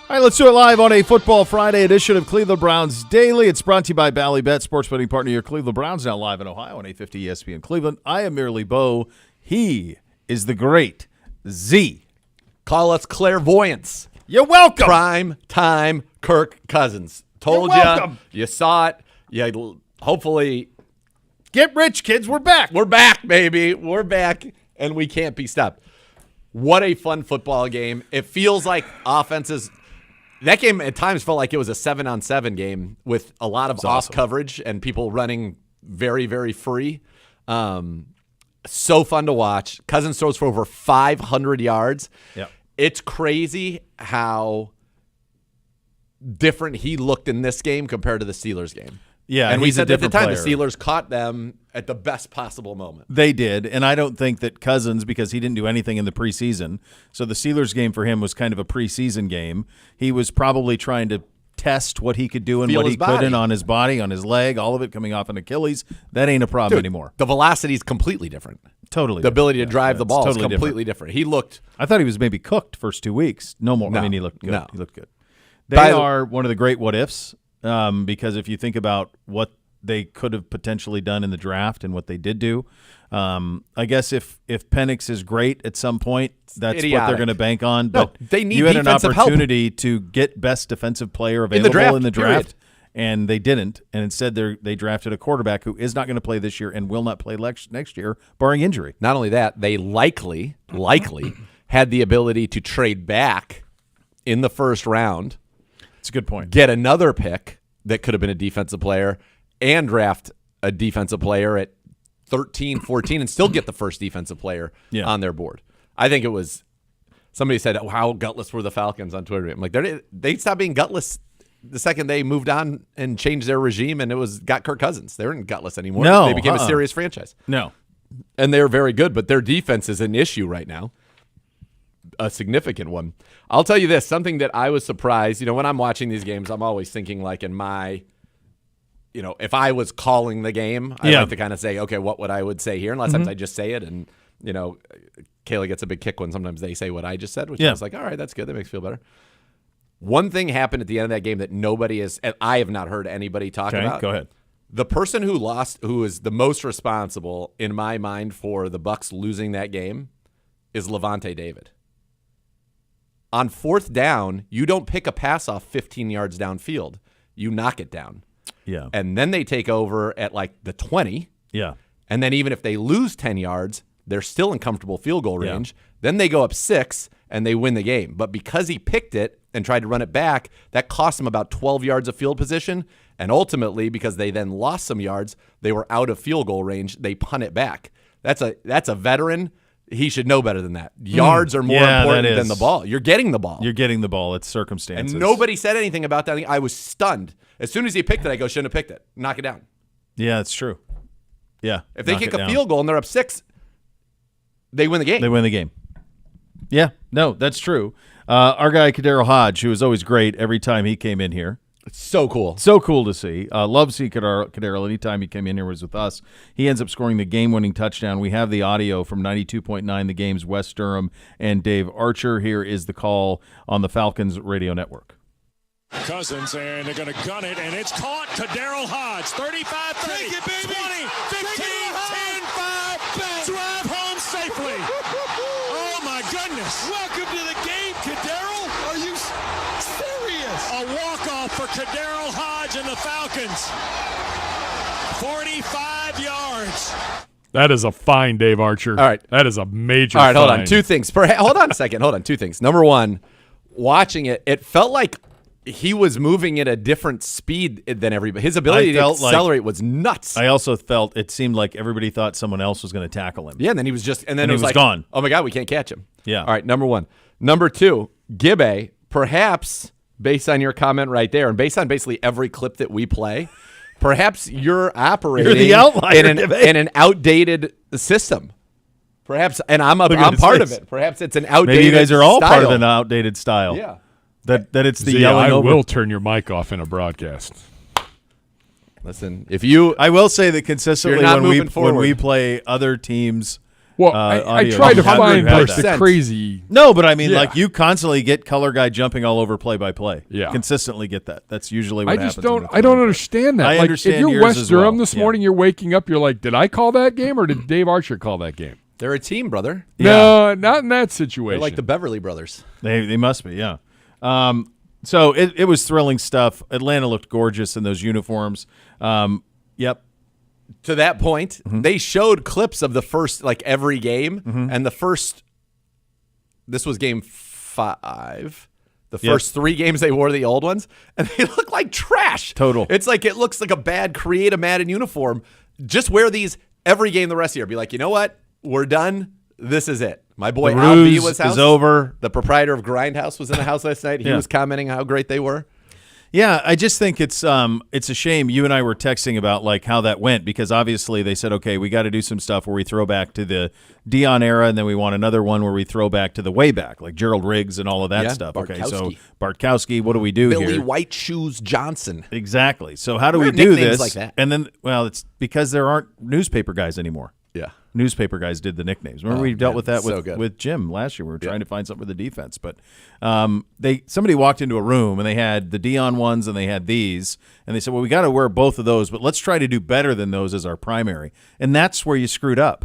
All right, let's do it live on a Football Friday edition of Cleveland Browns Daily. It's brought to you by Bally Bet, sports betting partner of your Cleveland Browns, now live in Ohio on 850 ESPN Cleveland. I am merely Bo. He is the great Z. Call us clairvoyants. You're welcome. Prime time Kirk Cousins. Told you. You saw it. You hopefully get rich, kids. We're back. We're back, baby. We're back, and we can't be stopped. What a fun football game. It feels like offenses. That game at times felt like it was a 7-on-7 game with a lot of off coverage and people running very, very free. So fun to watch. Cousins throws for over 500 yards. Yep. It's crazy how different he looked in this game compared to the Steelers game. Yeah, and we said at the time player. the Steelers caught them at the best possible moment. They did, and I don't think that Cousins, because he didn't do anything in the preseason, so the Steelers game for him was kind of a preseason game. He was probably trying to test what he could do and what he couldn't on his body, on his leg, all of it coming off an Achilles. That ain't a problem anymore. The velocity is completely different. Totally The ability to drive yeah, the ball totally is completely different. He looked. I thought he was maybe cooked first 2 weeks. No more. No, I mean, he looked good. No. He looked good. They are one of the great what ifs because if you think about what they could have potentially done in the draft and what they did do. I guess if Penix is great at some point, that's what they're going to bank on. But they need you had an opportunity help to get best defensive player available in the draft, period. And they didn't. And instead, they drafted a quarterback who is not going to play this year and will not play next year, barring injury. Not only that, they likely had the ability to trade back in the first round. That's a good point. Get another pick that could have been a defensive player and draft a defensive player at 13, 14 and still get the first defensive player on their board. I think it was somebody said, oh, how gutless were the Falcons on Twitter. I'm like, they stopped being gutless the second they moved on and changed their regime, and got Kirk Cousins. They weren't gutless anymore. No, they became a serious franchise. No. And they're very good, but their defense is an issue right now, a significant one. I'll tell you this, something that I was surprised, when I'm watching these games, I'm always thinking like in my – if I was calling the game, I like to kind of say, okay, what would I would say here? And a lot of times I just say it, and, Kayla gets a big kick when sometimes they say what I just said, which I was like, all right, that's good. That makes me feel better. One thing happened at the end of that game that I have not heard anybody talk about. Go ahead. The person who lost, who is the most responsible in my mind for the Bucs losing that game is Levante David. On fourth down, you don't pick a pass off 15 yards downfield. You knock it down. Yeah. And then they take over at like the 20. Yeah. And then even if they lose 10 yards, they're still in comfortable field goal range. Yeah. Then they go up 6 and they win the game. But because he picked it and tried to run it back, that cost him about 12 yards of field position. And ultimately, because they then lost some yards, they were out of field goal range. They punt it back. That's a veteran. He should know better than that. Yards are more important than the ball. You're getting the ball. You're getting the ball. It's circumstances. And nobody said anything about that. I was stunned. As soon as he picked it, I go, shouldn't have picked it. Knock it down. Yeah, that's true. Yeah. If they kick a field goal and they're up 6, they win the game. They win the game. Yeah, no, that's true. Our guy, Kadero Hodge, who was always great every time he came in here. It's so cool. So cool to see. Love seeing Kadero. Anytime he came in here was with us. He ends up scoring the game-winning touchdown. We have the audio from 92.9 The Game's Wes Durham and Dave Archer. Here is the call on the Falcons radio network. Cousins, and they're going to gun it, and it's caught to Daryl Hodge. 35, 30, 20, 15, 10, 5, drive home safely. Oh, my goodness. Welcome to the game, Kadero. Are you serious? A walk-off for Daryl Hodge and the Falcons. 45 yards. That is a fine, Dave Archer. All right. That is a major All right, hold fine. on. Two things. Hold on a second. Hold on. Two things. Number one, watching it, it felt like he was moving at a different speed than everybody. His ability to accelerate was nuts. I also felt it seemed like everybody thought someone else was going to tackle him. Yeah, and then he was just, and then he was was like, gone. Oh my God, we can't catch him. Yeah. All right, number one. Number two, Gibbe, perhaps based on your comment right there, and based on basically every clip that we play, perhaps you're operating the outlier, in an outdated system. Perhaps, and I'm part of it. Perhaps it's an outdated Maybe you guys are all style. part of an outdated style. Yeah. That it's the See, yelling I over. will turn your mic off in a broadcast. Listen, if you, I will say that consistently You're not when moving we forward. play other teams Well, I audio. tried to find like 100%. the crazy. No, but I mean, Yeah. like you constantly get color guy jumping all over play-by-play. Yeah. Consistently get that. That's usually what I happens. just don't. I don't understand that. I like, understand if you're yours West as Durham well. this Yeah. morning, you're waking up. You're like, did I call that game or did Dave Archer call that game? They're a team, brother. No, not in that They're situation. like the Beverly Brothers. They must be, yeah. So it was thrilling stuff. Atlanta looked gorgeous in those uniforms. Yep. To that point, they showed clips of the first, like every game, and this was game 5. The first 3 games they wore the old ones, and they look like trash. Total. It's like it looks like a bad Create a Madden uniform. Just wear these every game the rest of the year. Be like, you know what? We're done. This is it. My boy The Al B ruse was house. is over. The proprietor of Grindhouse was in the house last night. He Yeah. was commenting how great they were. Yeah, I just think it's a shame. You and I were texting about like how that went because obviously they said, okay, we got to do some stuff where we throw back to the Dion era, and then we want another one where we throw back to the way back, like Gerald Riggs and all of that Yeah, stuff. Okay, so Bartkowski. Bartkowski, what do we do Billy here? White Shoes Johnson. Exactly. So how do There we are do nicknames this? like that. And then, well, it's because there aren't newspaper guys anymore. Yeah. Newspaper guys did the nicknames. Remember we dealt with that so good. with Jim last year. We were trying to find something for the defense, but somebody walked into a room and they had the Dion ones and they had these, and they said, "Well, we got to wear both of those, but let's try to do better than those as our primary." And that's where you screwed up.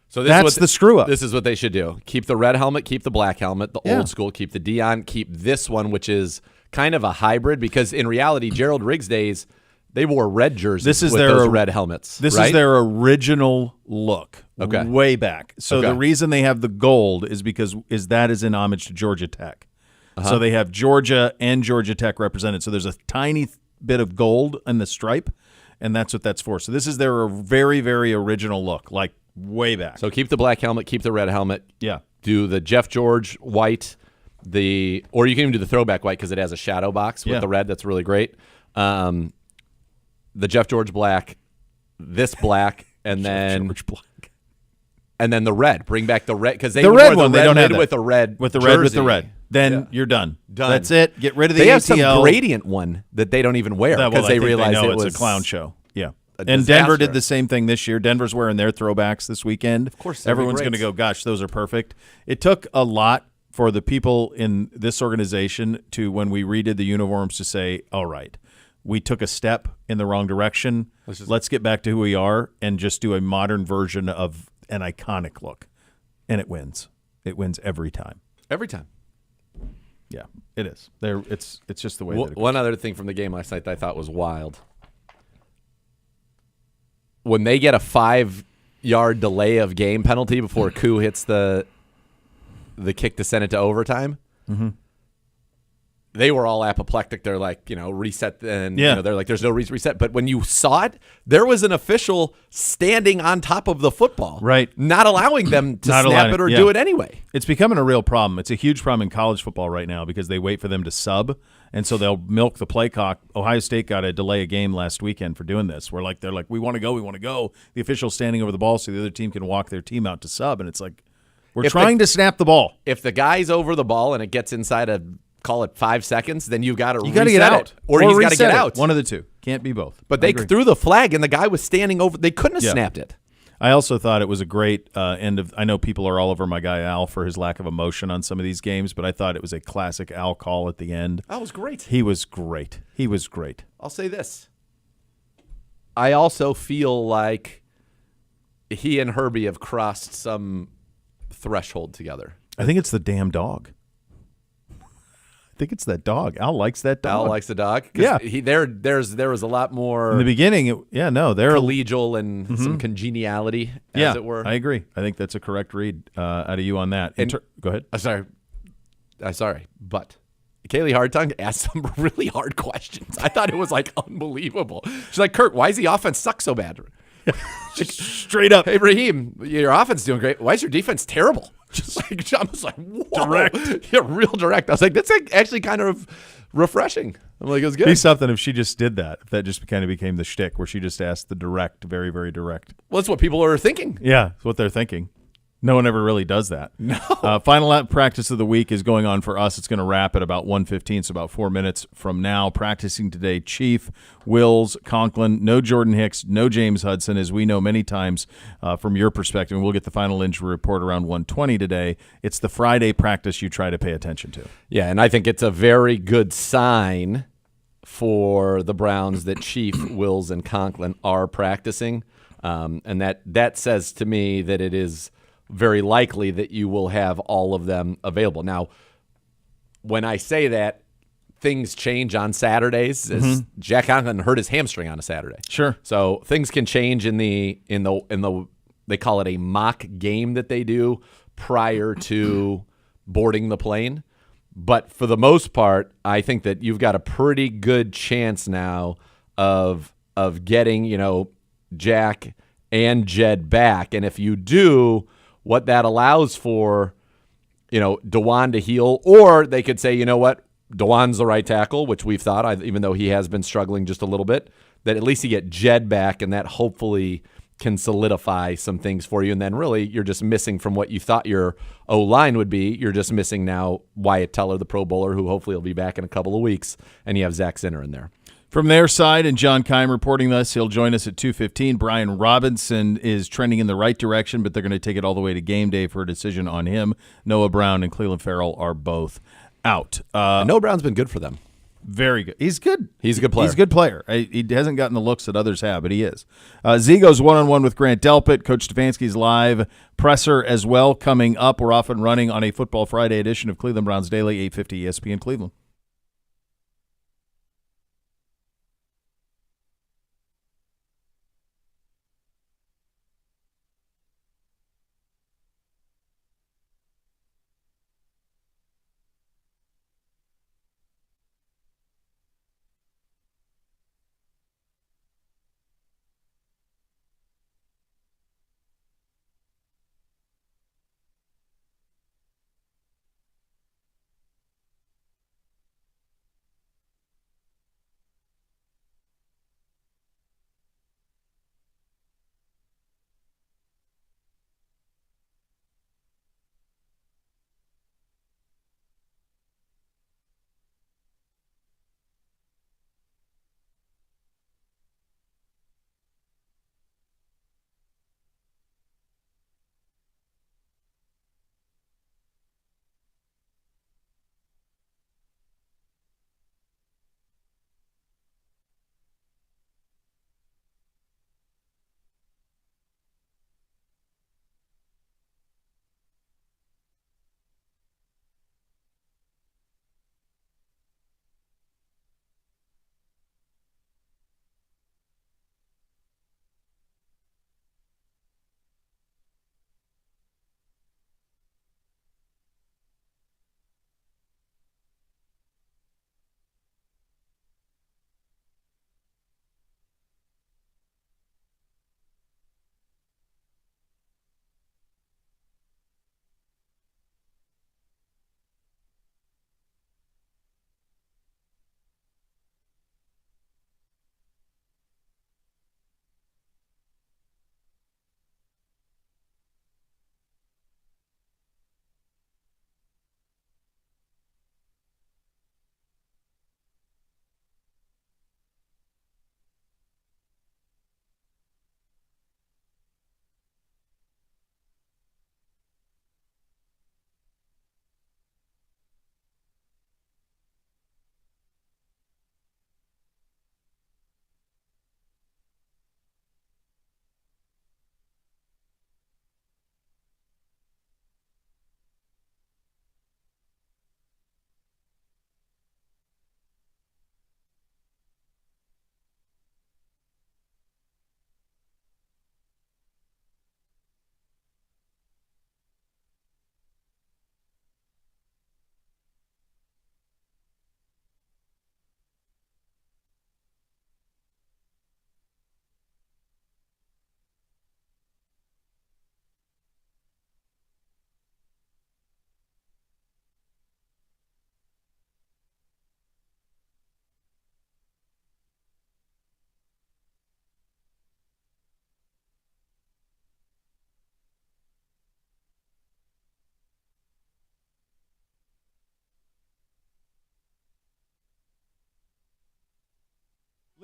So That's the screw up. This is what they should do. Keep the red helmet, keep the black helmet, the Yeah. old school, keep the Dion, keep this one, which is kind of a hybrid because in reality, Gerald Riggs days, they wore red jerseys This is with their those red helmets. This right? is their original look, Okay. way back. So Okay. the reason they have the gold is because that is in homage to Georgia Tech. So they have Georgia and Georgia Tech represented. So there's a tiny bit of gold in the stripe, and that's what that's for. So this is their very, very original look, like way back. So keep the black helmet, keep the red helmet. Yeah. Do the Jeff George white, or you can even do the throwback white because it has a shadow box with Yeah. the red. That's really great. The Jeff George black, this black, and then George Black. and then the red. Bring back the red because they The wore red the one, they red don't have lid that. with the red With the red, with the jersey. red. Then Yeah. you're done. Done. That's it. Get rid of the They ATL. have some gradient one that they don't even wear Well, because I they think realize know it it's was a clown show. Yeah. a And Denver disaster. did the same thing this year. Denver's wearing their throwbacks this weekend. Of course, that'd be everyone's great. going to go, gosh, those are perfect. It took a lot for the people in this organization to, when we redid the uniforms, to say, all right, we took a step in the wrong direction. Let's get back to who we are and just do a modern version of an iconic look. And it wins. It wins every time. every time. Yeah, it is. It's just the way that it One other thing from the game last night that I thought was wild. When they get a 5-yard delay of game penalty before Koo hits the kick to send it to overtime, they were all apoplectic. They're like, reset. And they're like, there's no reason to reset. But when you saw it, there was an official standing on top of the football. Right. Not allowing them to Not snap allowing it or it, do yeah. it anyway. It's becoming a real problem. It's a huge problem in college football right now because they wait for them to sub, and so they'll milk the play clock. Ohio State got to delay a game last weekend for doing this. They're like, we want to go. The official's standing over the ball so the other team can walk their team out to sub, and it's like, we're trying to snap the ball. If the guy's over the ball and it gets inside of, call it 5 seconds, then you've got to You got to get out, or he's got to reset get it. out. One of the two. Can't be both. But I they agree. threw the flag, and the guy was standing over. They couldn't have Yeah. snapped it. I also thought it was a great end of. I know people are all over my guy Al for his lack of emotion on some of these games, but I thought it was a classic Al call at the end. That was great. He was great. He was great. I'll say this. I also feel like he and Herbie have crossed some threshold together. I think it's the damn dog. I think it's that dog. Al likes that dog. Al likes the dog. 'Cause Yeah. there was a lot more In the beginning, they're collegial and some congeniality, as it were. I agree. I think that's a correct read out of you on that. Go ahead. Sorry, but Kaylee Hardtongue asked some really hard questions. I thought it was like unbelievable. She's like, Kurt, why is the offense suck so bad? Straight up. Hey, Raheem, your offense is doing great. Why is your defense terrible? Just like John was like, whoa. Direct. Yeah, real direct. I was like, that's actually kind of refreshing. I'm like, it was good. Be something if she just did that. If that just kind of became the shtick where she just asked the direct, very, very direct. Well, that's what people are thinking. Yeah, that's what they're thinking. No one ever really does that. No. Final practice of the week is going on for us. It's going to wrap at about 1:15, so about 4 minutes from now. Practicing today, Chief, Wills, Conklin, no Jordan Hicks, no James Hudson, as we know many times from your perspective. And we'll get the final injury report around 1:20 today. It's the Friday practice you try to pay attention to. Yeah, and I think it's a very good sign for the Browns that Chief, Wills, and Conklin are practicing. And that says to me that it is very likely that you will have all of them available. Now, when I say that, things change on Saturdays. As Jack Conklin hurt his hamstring on a Saturday. Sure. So things can change in the they call it a mock game that they do prior to boarding the plane. But for the most part, I think that you've got a pretty good chance now of getting, Jack and Jed back. And if you do, what that allows for, DeJuan to heal, or they could say, you know what, DeJuan's the right tackle, which we've thought, even though he has been struggling just a little bit, that at least you get Jed back, and that hopefully can solidify some things for you. And then really you're just missing from what you thought your O-line would be. You're just missing now Wyatt Teller, the Pro Bowler, who hopefully will be back in a couple of weeks, and you have Zach Zinner in there. From their side, and John Keim reporting this, he'll join us at 2:15. Brian Robinson is trending in the right direction, but they're going to take it all the way to game day for a decision on him. Noah Brown and Cleveland Farrell are both out. Noah Brown's been good for them. Very good. He's good. He's a good player. He's a good player. He hasn't gotten the looks that others have, but he is. Z goes one-on-one with Grant Delpit. Coach Stefanski's live presser as well coming up. We're off and running on a Football Friday edition of Cleveland Browns Daily, 850 ESPN Cleveland.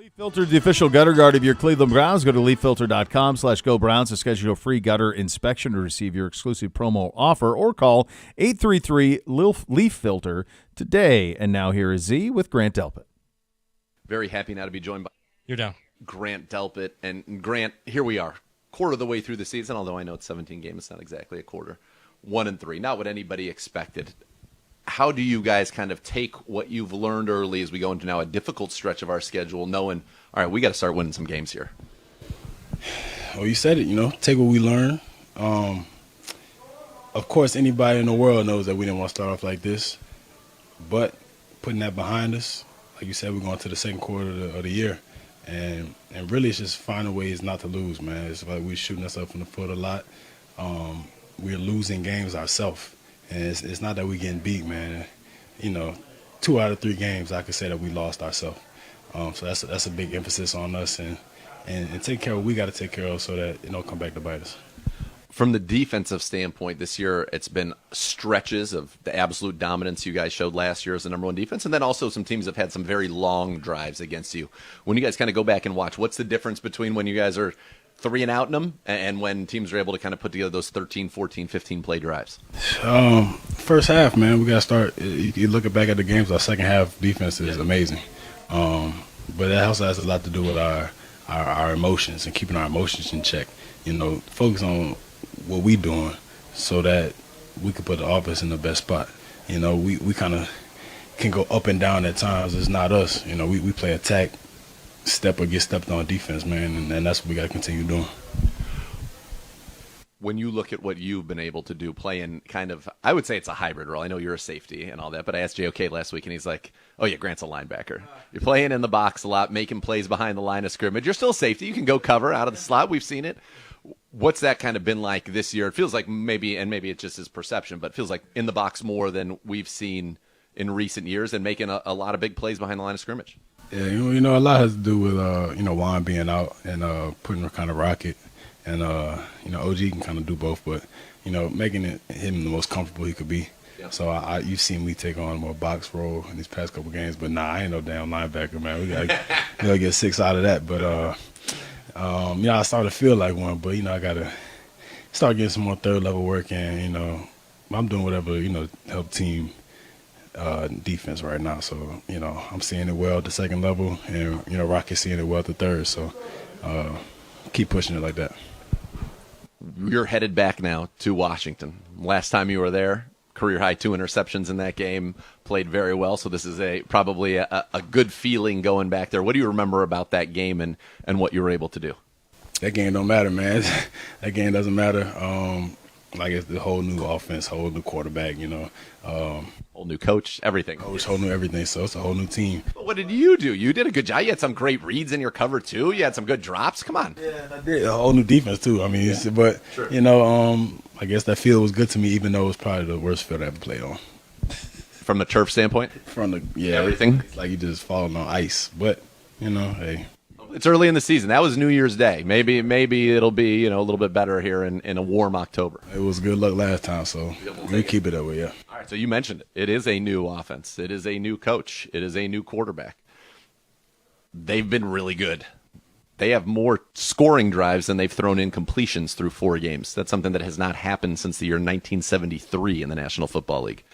Leaf Filter, the official gutter guard of your Cleveland Browns. Go to leaffilter.com/GoBrowns to schedule a free gutter inspection to receive your exclusive promo offer, or call 833-LEAF-FILTER today. And now here is Z with Grant Delpit. Very happy now to be joined by You're down. Grant Delpit. And Grant, here we are, quarter of the way through the season, although I know it's 17 games. It's not exactly a quarter. 1-3, not what anybody expected. How do you guys kind of take what you've learned early as we go into now a difficult stretch of our schedule, knowing, all right, we got to start winning some games here? Well, you said it, take what we learn. Of course, anybody in the world knows that we didn't want to start off like this. But putting that behind us, like you said, we're going to the second quarter of the year. And really it's just finding ways not to lose, man. It's like we're shooting ourselves in the foot a lot. We're losing games ourselves. And it's not that we're getting beat, man. 2 out of 3 games, I could say that we lost ourselves. So that's a big emphasis on us, and take care of what we got to take care of so that it don't come back to bite us. From the defensive standpoint, this year it's been stretches of the absolute dominance you guys showed last year as the number one defense, and then also some teams have had some very long drives against you. When you guys kind of go back and watch, what's the difference between when you guys are 3 and out in them and when teams are able to kind of put together those 13, 14, 15 play drives? First half, man, we got to start. You look back at the games, our second half defense is amazing. But that also has a lot to do with our emotions and keeping our emotions in check. Focus on what we doing so that we can put the offense in the best spot. We kind of can go up and down at times. It's not us. We play attack, step or get stepped on defense, man, and that's what we got to continue doing. When you look at what you've been able to do, playing kind of, I would say it's a hybrid role. I know you're a safety and all that, but I asked JOK last week, and he's like, oh, yeah, Grant's a linebacker. You're playing in the box a lot, making plays behind the line of scrimmage. You're still a safety. You can go cover out of the slot. We've seen it. What's that kind of been like this year? It feels like maybe it just is perception, but it feels like in the box more than we've seen in recent years and making a lot of big plays behind the line of scrimmage. Yeah, a lot has to do with, Juan being out and putting her kind of rocket. And, OG can kind of do both, but, making him the most comfortable he could be. Yeah. So you've seen me take on more box role in these past couple games, but I ain't no damn linebacker, man. We gotta get 6 out of that. But, I started to feel like one, but, I got to start getting some more third level work, and, I'm doing whatever, help team defense right now. So, I'm seeing it well at the second level, and, Rocky's seeing it well at the third. So, keep pushing it like that. You're headed back now to Washington. Last time you were there, career high 2 interceptions in that game, played very well. So this is probably a good feeling going back there. What do you remember about that game and what you were able to do? That game don't matter, man. That game doesn't matter. It's the whole new offense, whole new quarterback, whole new coach, everything. Whole new everything. So it's a whole new team. But what did you do? You did a good job. You had some great reads in your cover too. You had some good drops. Come on. Yeah, I did. A whole new defense too. I mean, but sure. I guess that field was good to me, even though it was probably the worst field I ever played on. From the turf standpoint? Everything? It's like you just falling on ice. But, hey. It's early in the season. That was New Year's Day. Maybe it'll be a little bit better here in a warm October. It was good luck last time, so we keep it that way, yeah. All right, so you mentioned it. It is a new offense. It is a new coach. It is a new quarterback. They've been really good. They have more scoring drives than they've thrown in completions through 4 games. That's something that has not happened since the year 1973 in the National Football League.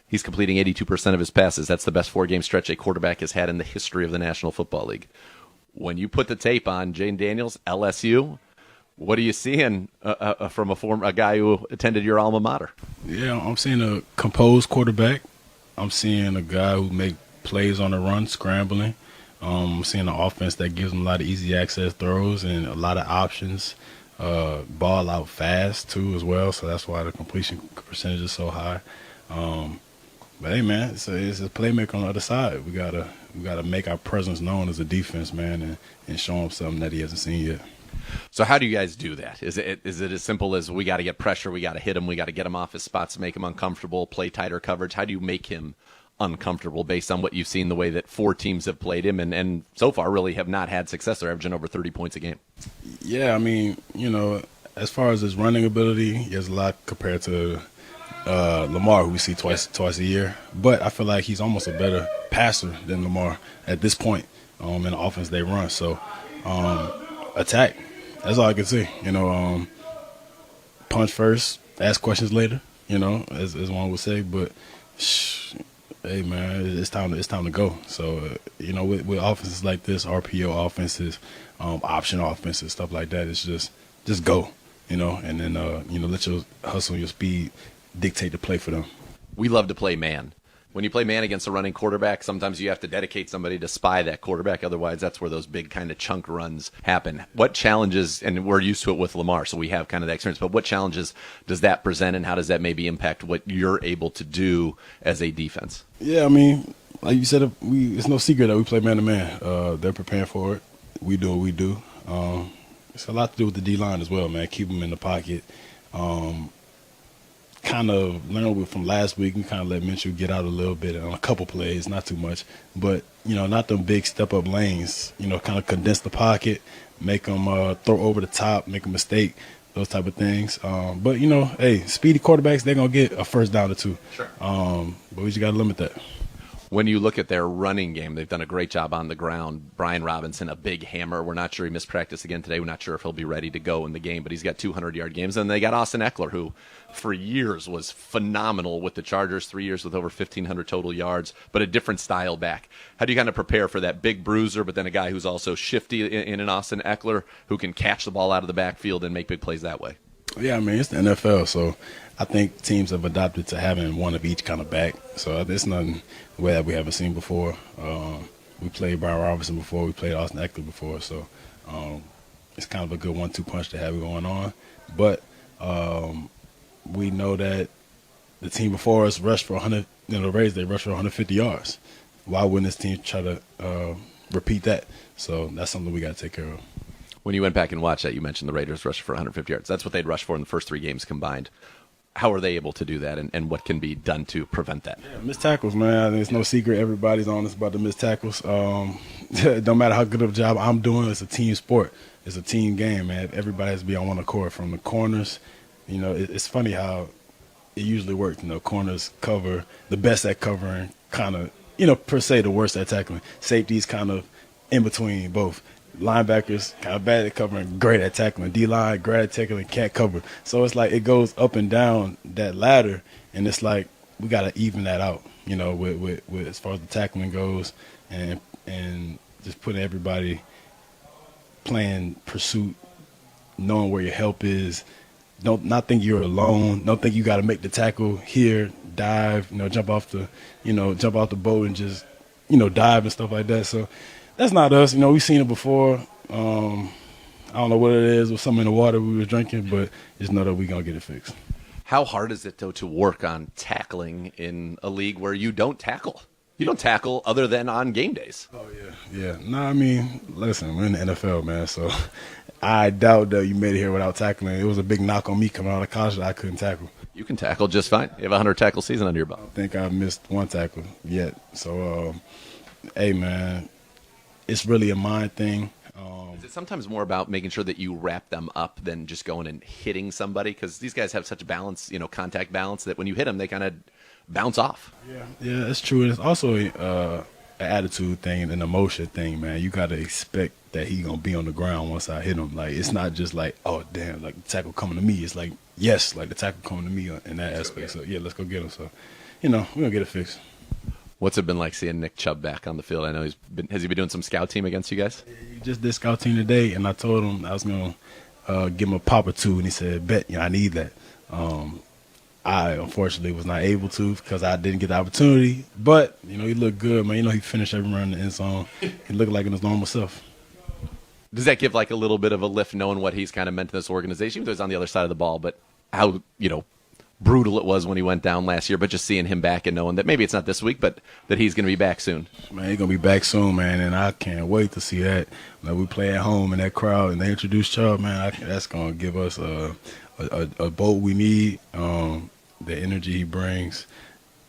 He's completing 82% of his passes. That's the best 4-game stretch a quarterback has had in the history of the National Football League. When you put the tape on Jane Daniels, LSU, what are you seeing from a guy who attended your alma mater? Yeah, I'm seeing a composed quarterback. I'm seeing a guy who make plays on the run, scrambling. I'm seeing an offense that gives him a lot of easy access throws and a lot of options. Ball out fast too as well, so that's why the completion percentage is so high. But hey, man, it's a playmaker on the other side. We gotta make our presence known as a defense, man, and show him something that he hasn't seen yet. So how do you guys do that? Is it as simple as we got to get pressure, we got to hit him, we got to get him off his spots, make him uncomfortable, play tighter coverage? How do you make him uncomfortable based on what you've seen, the way that 4 teams have played him and so far really have not had success? They're averaging over 30 points a game. Yeah, I mean, as far as his running ability, he has a lot compared to Lamar, who we see twice a year. But I feel like he's almost a better passer than Lamar at this point. and the offense they run. So attack. That's all I can say. Punch first, ask questions later. As one would say. But hey, man, it's time to go. So with offenses like this, RPO offenses, option offenses, stuff like that, it's just go. And then let your hustle, your speed dictate the play for them. We love to play man. When you play man against a running quarterback, sometimes you have to dedicate somebody to spy that quarterback. Otherwise, that's where those big kind of chunk runs happen. What challenges, and we're used to it with Lamar, so we have kind of that experience, but what challenges does that present, and how does that maybe impact what you're able to do as a defense? Yeah, I mean, like you said, it's no secret that we play man-to-man. They're preparing for it. We do what we do. It's a lot to do with the D-line as well, man. Keep them in the pocket. Kind of learned from last week. We kind of let Minshew get out a little bit on a couple plays, not too much. But, not them big step-up lanes. Kind of condense the pocket, make them throw over the top, make a mistake, those type of things. But, hey, speedy quarterbacks, they're going to get a first down or two. Sure. But we just got to limit that. When you look at their running game, they've done a great job on the ground. Brian Robinson, a big hammer. We're not sure he missed practice again today. We're not sure if he'll be ready to go in the game, but he's got 200-yard games. And they got Austin Eckler, who for years was phenomenal with the Chargers, 3 years with over 1,500 total yards, but a different style back. How do you kind of prepare for that big bruiser, but then a guy who's also shifty in an Austin Eckler who can catch the ball out of the backfield and make big plays that way? Yeah, I mean, it's the NFL, so I think teams have adopted to having one of each kind of back. So it's nothing the way that we haven't seen before. We played Brian Robinson before. We played Austin Eckler before. So it's kind of a good 1-2 punch to have going on. But we know that the team before us rushed for 100, the Raiders, they rushed for 150 yards. Why wouldn't this team try to repeat that? So that's something we got to take care of. When you went back and watched that, you mentioned the Raiders rushed for 150 yards. That's what they'd rushed for in the first 3 games combined. How are they able to do that, and what can be done to prevent that? Yeah, missed tackles, man. I think it's no secret. Everybody's honest about the missed tackles. Don't matter how good of a job I'm doing, it's a team sport. It's a team game, man. Everybody has to be on one accord from the corners. It's funny how it usually works. Corners cover, the best at covering, kind of, per se, the worst at tackling. Safeties kind of in between both. Linebackers kind of bad at covering, great at tackling. D-line, great at tackling, can't cover. So it's like it goes up and down that ladder, and it's like we got to even that out, with as far as the tackling goes, and just putting everybody playing pursuit, knowing where your help is. Don't not think you're alone. Don't think you got to make the tackle here, dive, jump off the boat and just, dive and stuff like that. So that's not us. We've seen it before. I don't know what it is with something in the water we were drinking, but just know that we're going to get it fixed. How hard is it, though, to work on tackling in a league where you don't tackle? You don't tackle other than on game days. Oh, yeah. No, I mean, listen, we're in the NFL, man, so I doubt that you made it here without tackling. It was a big knock on me coming out of college that I couldn't tackle. You can tackle just fine. You have a 100-tackle season under your belt. I don't think I've missed one tackle yet. So, hey, man, it's really a mind thing. Is it sometimes more about making sure that you wrap them up than just going and hitting somebody? Because these guys have such balance, contact balance, that when you hit them, they kind of bounce off. Yeah, that's true. And it's also an attitude thing and an emotion thing, man. You got to expect that he's going to be on the ground once I hit him. Like, it's not just like, oh, damn, like the tackle coming to me. It's like, yes, like the tackle coming to me in that aspect. So, yeah, let's go get him. So, we're going to get it fixed. What's it been like seeing Nick Chubb back on the field? I know has he been doing some scout team against you guys? He just did scout team today, and I told him I was going to give him a pop or two, and he said, bet, I need that. I, unfortunately, was not able to because I didn't get the opportunity. But, he looked good, man. He finished every run in the end zone. He looked like his normal self. Does that give like a little bit of a lift knowing what he's kind of meant to this organization? Even though he's on the other side of the ball, but how, brutal it was when he went down last year, but just seeing him back and knowing that maybe it's not this week, but that he's going to be back soon. Man, he's going to be back soon, man, and I can't wait to see that. We play at home in that crowd, and they introduce Chubb, man, that's going to give us a boat we need, the energy he brings.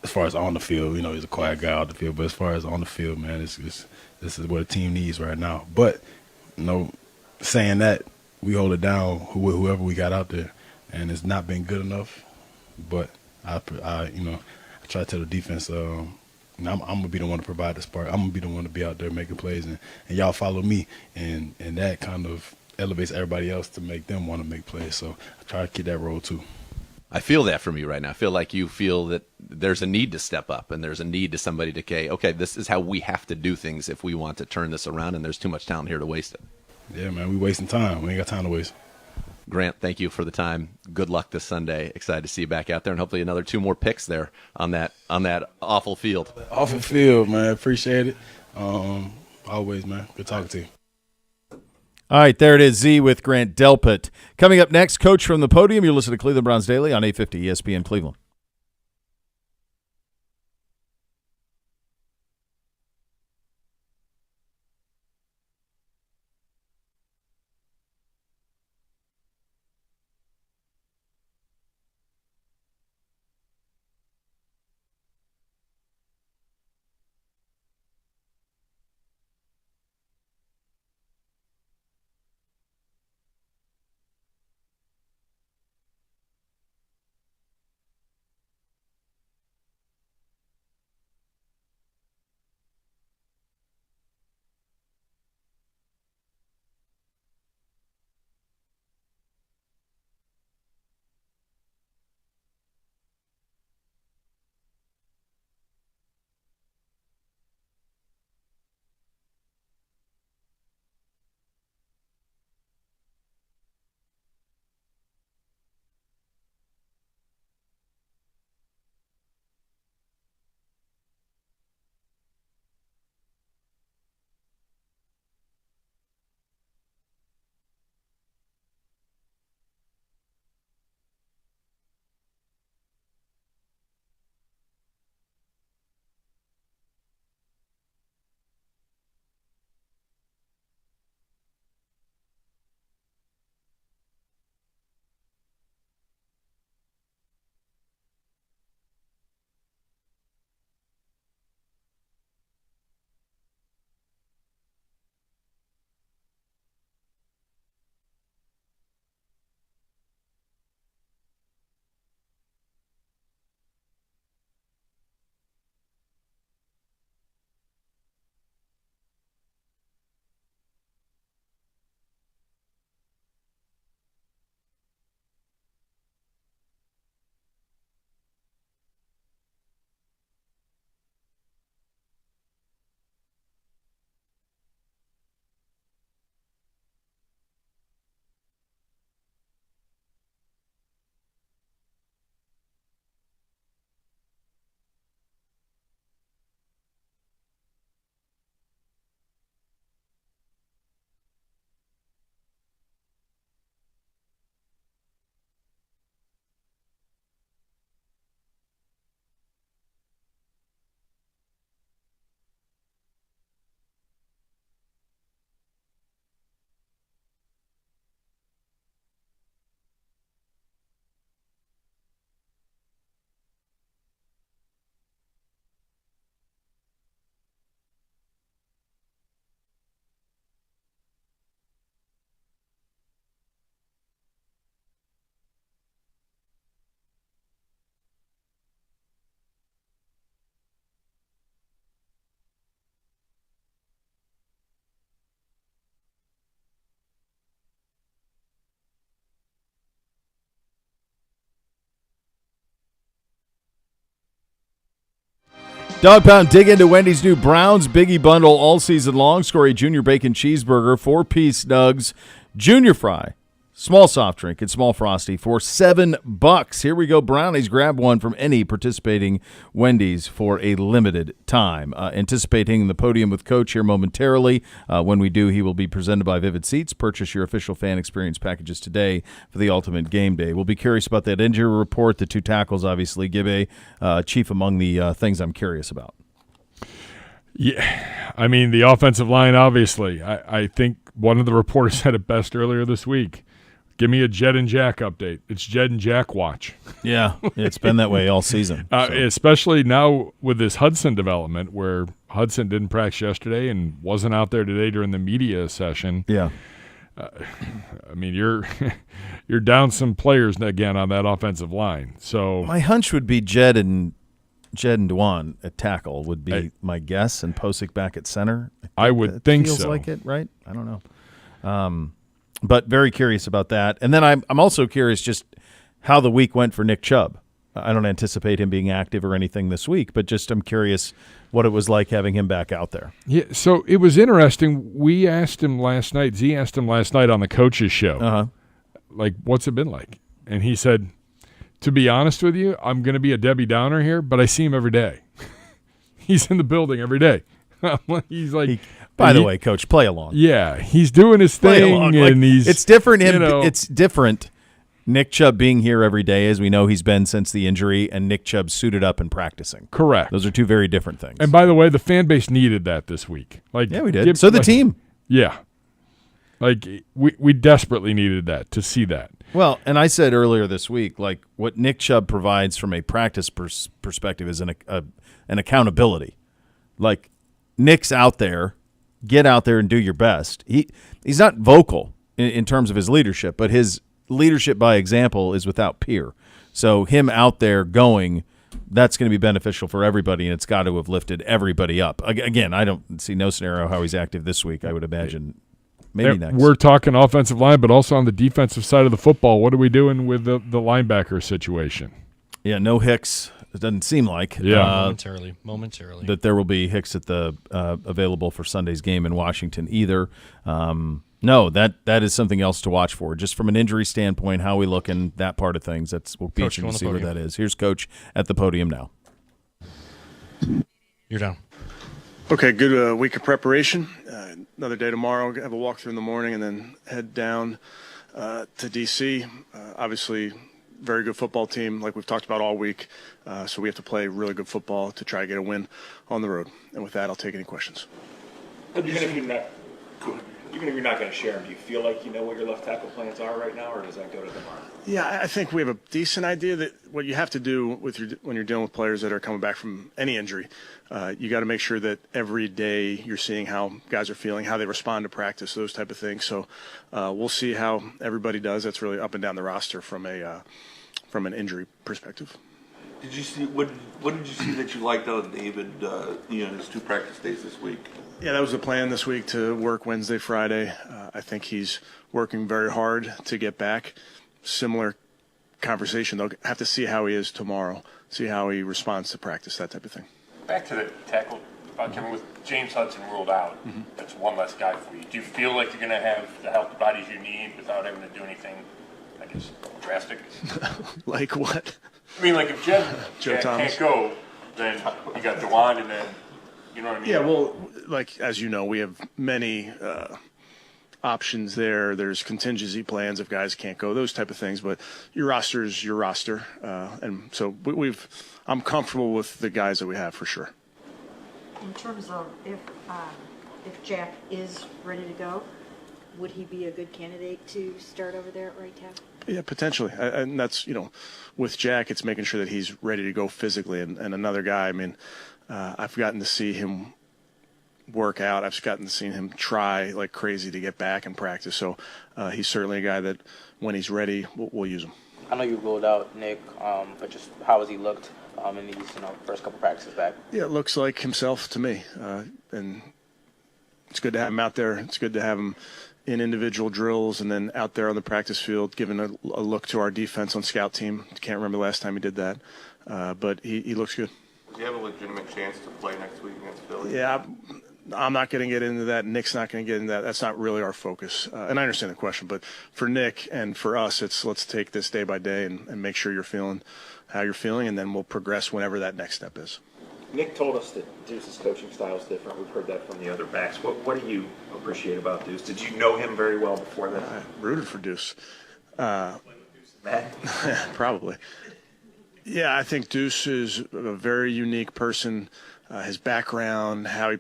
As far as on the field, he's a quiet guy out the field, but as far as on the field, man, this is what a team needs right now. But, saying that, we hold it down whoever we got out there, and it's not been good enough. But I try to tell the defense, I'm gonna be the one to provide the spark. I'm gonna be the one to be out there making plays, and y'all follow me, and that kind of elevates everybody else to make them want to make plays. So I try to keep that role too. I feel that from you right now. I feel like you feel that there's a need to step up, and there's a need to somebody to say, okay, this is how we have to do things if we want to turn this around, and there's too much talent here to waste it. Yeah, man, we wasting time. We ain't got time to waste. Grant, thank you for the time. Good luck this Sunday. Excited to see you back out there, and hopefully another 2 more picks there on that awful field. Awful field, man. Appreciate it. Always, man. Good talking to you. All right, there it is, Z with Grant Delpit. Coming up next, Coach from the Podium. You're listening to Cleveland Browns Daily on 850 ESPN Cleveland. Dog Pound, dig into Wendy's new Browns Biggie Bundle all season long. Score a Junior Bacon Cheeseburger, 4-piece nugs, Junior Fry, small soft drink, and small Frosty for $7. Here we go, Brownies. Grab one from any participating Wendy's for a limited time. Anticipating the podium with Coach here momentarily. When we do, he will be presented by Vivid Seats. Purchase your official fan experience packages today for the ultimate game day. We'll be curious about that injury report, the 2 tackles, obviously. Gibbe, chief among the things I'm curious about. Yeah, I mean, the offensive line, obviously. I think one of the reporters said it best earlier this week. Give me a Jed and Jack update. It's Jed and Jack watch. Yeah, it's been that way all season. Especially now with this Hudson development where Hudson didn't practice yesterday and wasn't out there today during the media session. Yeah. I mean, you're down some players again on that offensive line. So my hunch would be Jed and Jed and Dwan at tackle would be my guess, and Posick back at center. I would think feels so. Like it, right? I don't know. But very curious about that. And then I'm also curious just how the week went for Nick Chubb. I don't anticipate him being active or anything this week, but just I'm curious what it was like having him back out there. Yeah, so it was interesting. We asked him last night. Z asked him last night on the coaches show, like, what's it been like? And he said, to be honest with you, I'm going to be a Debbie Downer here, but I see him every day. He's in the building every day. He's like, by the way, Coach, play along. Yeah, he's doing his thing, and it's different. It's different. Nick Chubb being here every day, as we know he's been since the injury, and Nick Chubb suited up and practicing. Correct. Those are two very different things. And by the way, the fan base needed that this week. Yeah, we did. So the team. Yeah. Like, we desperately needed that, to see that. Well, and I said earlier this week, like, what Nick Chubb provides from a practice perspective is an accountability. Like, Nick's out there, get out there and do your best. He's not vocal in terms of his leadership, but his leadership by example is without peer. So him out there going, that's going to be beneficial for everybody, and it's got to have lifted everybody up. Again, I don't see no scenario how he's active this week. I would imagine maybe next. We're talking offensive line, but also on the defensive side of the football. What are we doing with the linebacker situation? Yeah, no Hicks. It doesn't seem like. Momentarily. That there will be Hicks at the available for Sunday's game in Washington either. No, that is something else to watch for. Just from an injury standpoint, how we look in that part of things, we'll be interesting to see where that is. Here's Coach at the podium now. You're down. Okay, good week of preparation. Another day tomorrow. Have a walkthrough in the morning and then head down to D.C. Obviously, very good football team, like we've talked about all week. So we have to play really good football to try to get a win on the road. And with that, I'll take any questions. Even if you're not going to share them, do you feel like you know what your left tackle plans are right now, or does that go to tomorrow? Yeah, I think we have a decent idea that what you have to do when you're dealing with players that are coming back from any injury, you got to make sure that every day you're seeing how guys are feeling, how they respond to practice, those type of things. So we'll see how everybody does. That's really up and down the roster from an injury perspective. Did you see what did you see that you liked out of David? His 2 practice days this week. Yeah, that was the plan this week, to work Wednesday, Friday. I think he's working very hard to get back. Similar conversation. They'll have to see how he is tomorrow, see how he responds to practice, that type of thing. Back to the tackle, Kevin, with James Hudson ruled out, that's one less guy for you. Do you feel like you're going to have the health bodies you need without having to do anything, I guess, drastic? Like what? I mean, like if Jed can't go, then you got DeWan, and then, you know what I mean? Yeah, well, like, as you know, we have many options there. There's contingency plans if guys can't go, those type of things. But your roster is your roster. And so I'm comfortable with the guys that we have for sure. In terms of if Jack is ready to go, would he be a good candidate to start over there at right tackle? Yeah, potentially. And that's, with Jack, it's making sure that he's ready to go physically. And another guy, I mean, I've gotten to see him work out. I've gotten to see him try like crazy to get back and practice. So he's certainly a guy that when he's ready, we'll use him. I know you ruled out Nick, but just how has he looked in these first couple practices back? Yeah, it looks like himself to me. And it's good to have him out there. It's good to have him in individual drills and then out there on the practice field, giving a look to our defense on scout team. Can't remember the last time he did that. But he looks good. Do you have a legitimate chance to play next week against Philly? Yeah, I'm not going to get into that. Nick's not going to get into that. That's not really our focus. And I understand the question, but for Nick and for us, it's let's take this day by day and make sure you're feeling how you're feeling, and then we'll progress whenever that next step is. Nick told us that Deuce's coaching style is different. We've heard that from the other backs. What do you appreciate about Deuce? Did you know him very well before that? I rooted for Deuce. Matt? Probably. Yeah, I think Deuce is a very unique person. His background, how he,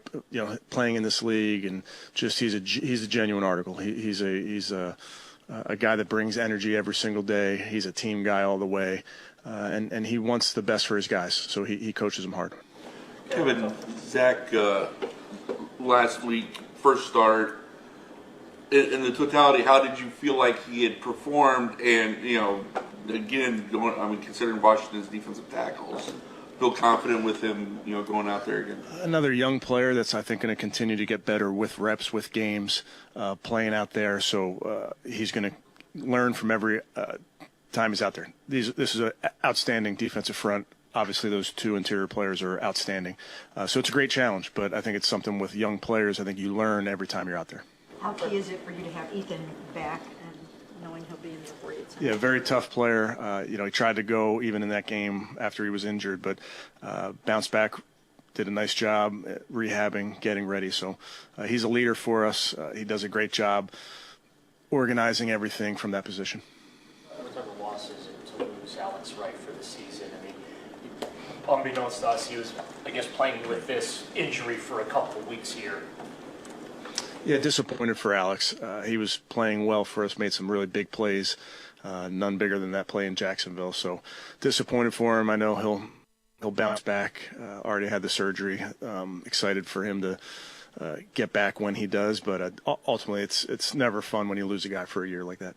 playing in this league, and just he's a genuine article. He's a guy that brings energy every single day. He's a team guy all the way, and he wants the best for his guys. So he coaches them hard. Kevin, Zach, last week, first start. In the totality, how did you feel like he had performed? And again, considering Washington's defensive tackles, feel confident with him, going out there again? Another young player that's, I think, going to continue to get better with reps, with games, playing out there. So he's going to learn from every time he's out there. This is an outstanding defensive front. Obviously, those two interior players are outstanding. So it's a great challenge, but I think it's something with young players I think you learn every time you're out there. How key is it for you to have Ethan back and knowing he'll be in there for you? Yeah, very tough player. He tried to go even in that game after he was injured, but bounced back, did a nice job rehabbing, getting ready. So he's a leader for us. He does a great job organizing everything from that position. What type of losses to lose Alex Wright for the season? I mean, unbeknownst to us, he was, I guess, playing with this injury for a couple of weeks here. Yeah, disappointed for Alex. He was playing well for us, made some really big plays, none bigger than that play in Jacksonville. So disappointed for him. I know he'll bounce back. Already had the surgery. Excited for him to get back when he does. But ultimately, it's never fun when you lose a guy for a year like that.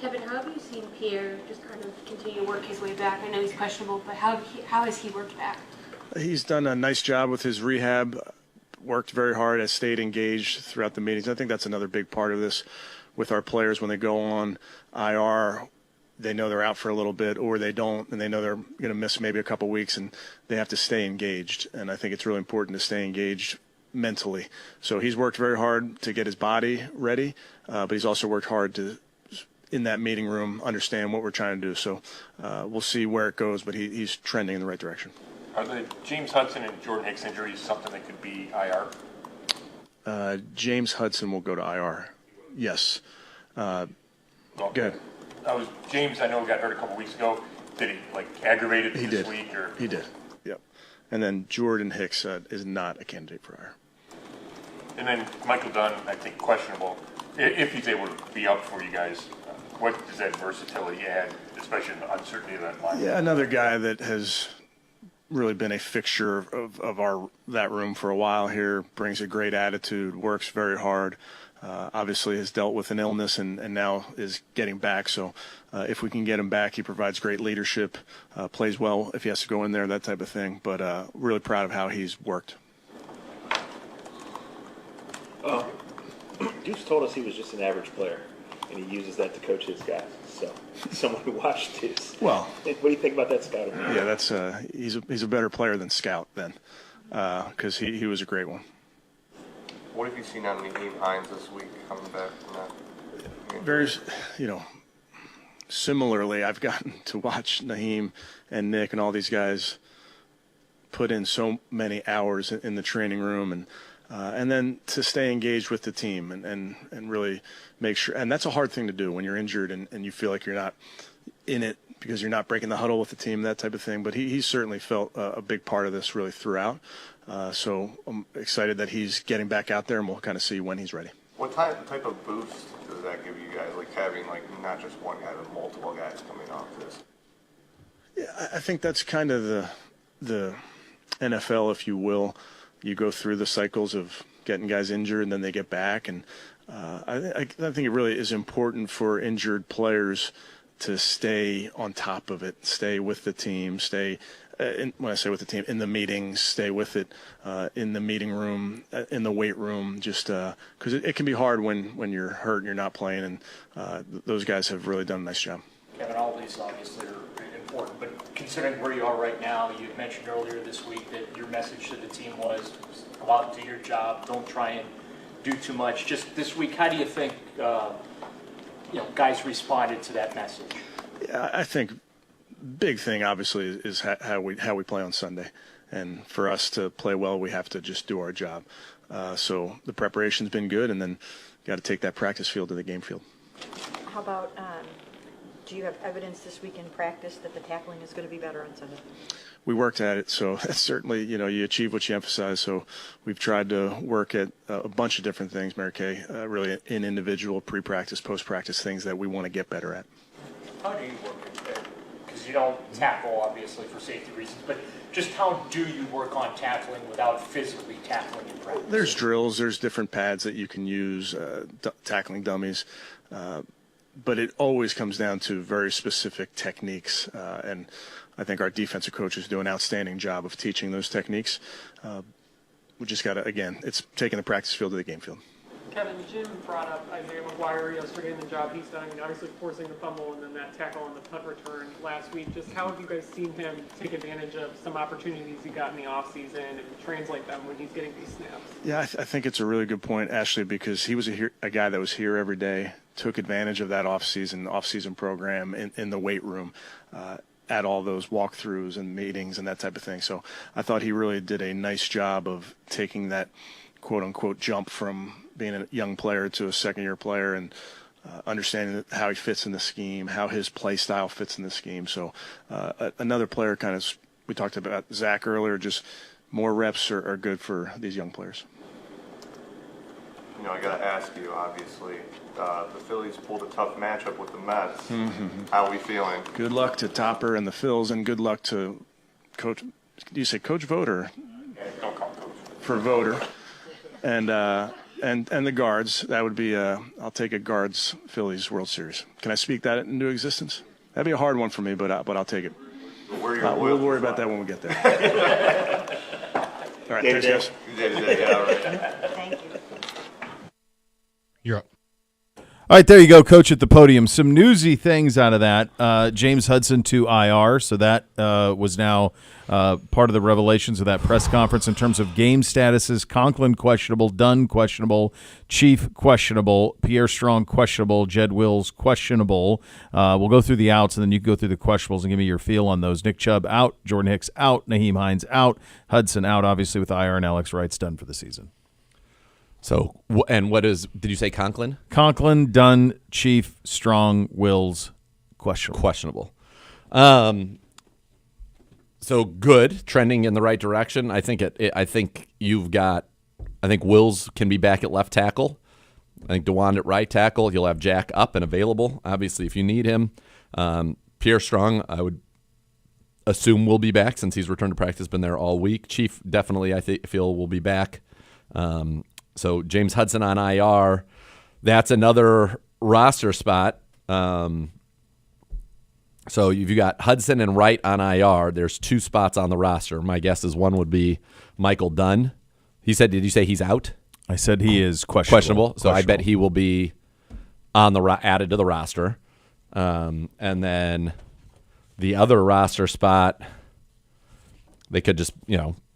Kevin, how have you seen Pierre just kind of continue to work his way back? I know he's questionable, but how has he worked back? He's done a nice job with his rehab. Worked very hard, has stayed engaged throughout the meetings. I think that's another big part of this with our players. When they go on IR, they know they're out for a little bit, or they don't, and they know they're going to miss maybe a couple weeks, and they have to stay engaged. And I think it's really important to stay engaged mentally. So he's worked very hard to get his body ready, but he's also worked hard to, in that meeting room, understand what we're trying to do. So we'll see where it goes, but he's trending in the right direction. Are the James Hudson and Jordan Hicks injuries something that could be IR? James Hudson will go to IR. Yes. Good. James, I know, got hurt a couple weeks ago. Did he aggravate it this week? Or? He did. Yep. And then Jordan Hicks is not a candidate for IR. And then Michael Dunn, I think, questionable. If he's able to be up for you guys, what does that versatility add, especially in the uncertainty of that line? Yeah, another guy that has really been a fixture of that room for a while here, brings a great attitude, works very hard, obviously has dealt with an illness and now is getting back. So if we can get him back, he provides great leadership, plays well if he has to go in there, that type of thing. But really proud of how he's worked. Deuce told us he was just an average player, and he uses that to coach his guys. So, someone who watched Deuce. Well, what do you think about that scouting? Yeah, that's he's a better player than Scout then, because he was a great one. What have you seen out of Naheem Hines this week coming back from that? Very, similarly, I've gotten to watch Naheem and Nick and all these guys put in so many hours in the training room and then to stay engaged with the team and really make sure. And that's a hard thing to do when you're injured and you feel like you're not in it because you're not breaking the huddle with the team, that type of thing. But he certainly felt a big part of this really throughout. So I'm excited that he's getting back out there, and we'll kind of see when he's ready. What type of boost does that give you guys, having not just one guy, but multiple guys coming off this? Yeah, I think that's kind of the NFL, if you will. You go through the cycles of getting guys injured and then they get back. And I think it really is important for injured players to stay on top of it, stay with the team, when I say with the team, in the meetings, stay with it, in the meeting room, in the weight room, just because it can be hard when you're hurt and you're not playing. And those guys have really done a nice job. Kevin, all these obviously are important, but considering where you are right now, you mentioned earlier this week that your message to the team was go out, do your job, don't try and do too much. Just this week, how do you think guys responded to that message? Yeah, I think big thing obviously is how we play on Sunday, and for us to play well, we have to just do our job. So the preparation's been good, and then got to take that practice field to the game field. How about? Do you have evidence this week in practice that the tackling is going to be better on Sunday? We worked at it, so that's certainly, you achieve what you emphasize. So we've tried to work at a bunch of different things, Mary Kay, really in individual pre-practice, post-practice things that we want to get better at. How do you work at that? Because you don't tackle, obviously, for safety reasons, but just how do you work on tackling without physically tackling in practice? There's drills, there's different pads that you can use, tackling dummies. But it always comes down to very specific techniques. And I think our defensive coaches do an outstanding job of teaching those techniques. We just got to, again, it's taking the practice field to the game field. Kevin, Jim brought up Isaiah McGuire yesterday and the job he's done. I mean, obviously forcing the fumble and then that tackle on the punt return last week. Just how have you guys seen him take advantage of some opportunities he got in the offseason and translate them when he's getting these snaps? Yeah, I think it's a really good point, Ashley, because he was a guy that was here every day, took advantage of that off-season program in the weight room, at all those walkthroughs and meetings and that type of thing. So I thought he really did a nice job of taking that quote-unquote jump from being a young player to a second-year player and understanding how he fits in the scheme, how his play style fits in the scheme. So another player we talked about Zach earlier, just more reps are good for these young players. You know, I got to ask you, obviously, the Phillies pulled a tough matchup with the Mets. Mm-hmm. How are we feeling? Good luck to Topper and the Phils, and good luck to Coach. Do you say Coach Voter? Yeah, don't call Coach. For Voter. And the Guards. That would be I'll take a Guards Phillies World Series. Can I speak that into existence? That'd be a hard one for me, but I'll take it. We'll worry about that when we get there. All right, thanks, guys. Yeah, all right. Thank you. You're up. All right, there you go, Coach at the podium. Some newsy things out of that. James Hudson to IR, so that was now part of the revelations of that press conference in terms of game statuses. Conklin questionable, Dunn questionable, Chief questionable, Pierre Strong questionable, Jed Wills questionable. We'll go through the outs, and then you can go through the questionables and give me your feel on those. Nick Chubb out, Jordan Hicks out, Naheem Hines out, Hudson out, obviously with IR, and Alex Wright's done for the season. So, and what did you say Conklin? Conklin, Dunn, Chief, Strong, Wills, questionable. So good, trending in the right direction. I think I think Wills can be back at left tackle. I think DeWand at right tackle. You'll have Jack up and available, obviously, if you need him. Pierre Strong, I would assume will be back since he's returned to practice, been there all week. Chief definitely, I feel, will be back. So James Hudson on IR, that's another roster spot. So if you got Hudson and Wright on IR, there's two spots on the roster. My guess is one would be Michael Dunn. He said, did you say he's out? I said he is questionable. So I bet he will be on added to the roster. And then the other roster spot, they could just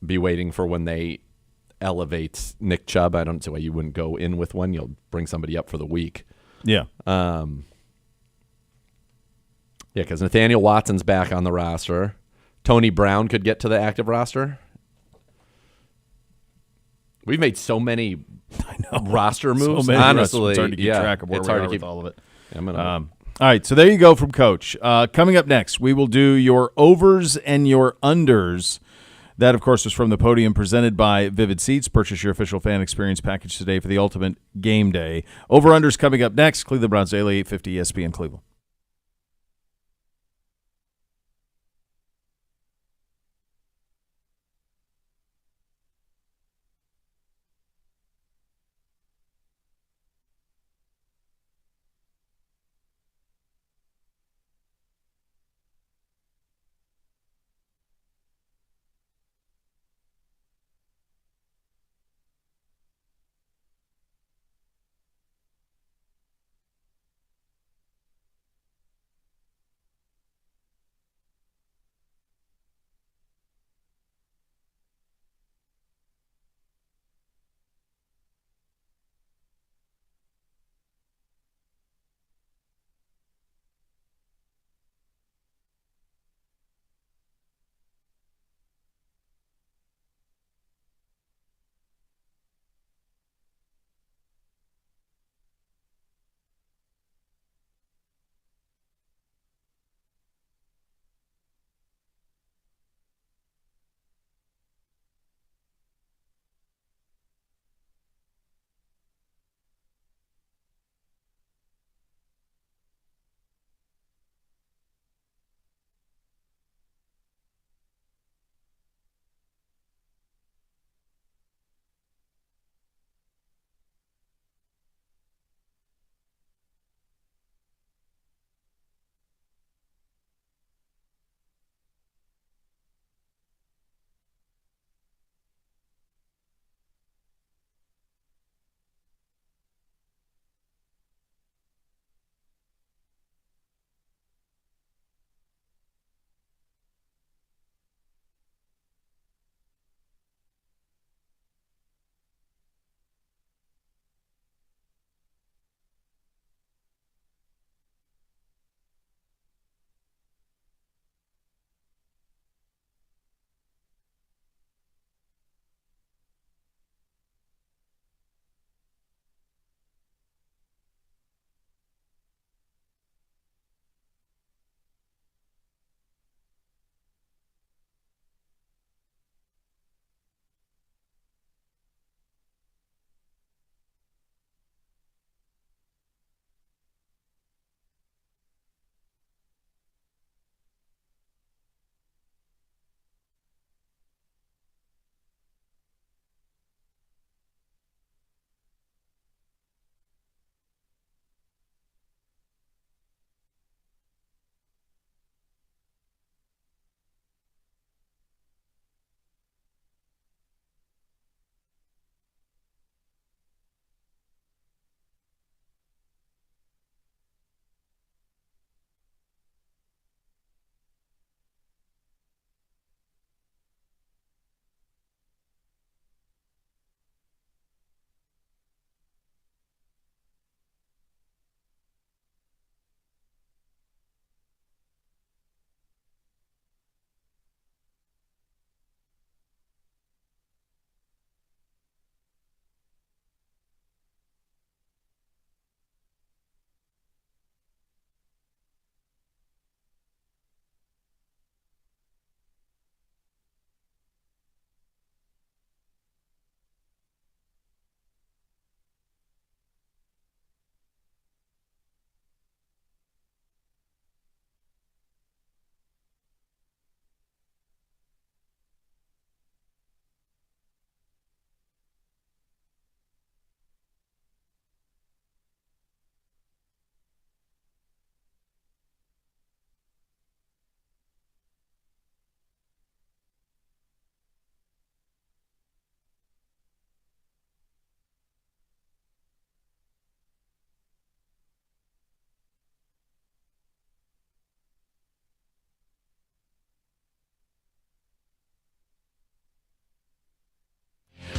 be waiting for when they elevate Nick Chubb. I don't see why you wouldn't go in with one. You'll bring somebody up for the week. Yeah. Because Nathaniel Watson's back on the roster. Tony Brown could get to the active roster. We've made so many roster moves. So many honestly, it's hard to keep track of where we are with all of it. All right, so there you go from Coach. Coming up next, we will do your overs and your unders. That, of course, was from the podium presented by Vivid Seats. Purchase your official fan experience package today for the ultimate game day. Over-unders coming up next. Cleveland Browns Daily, 850 ESPN Cleveland.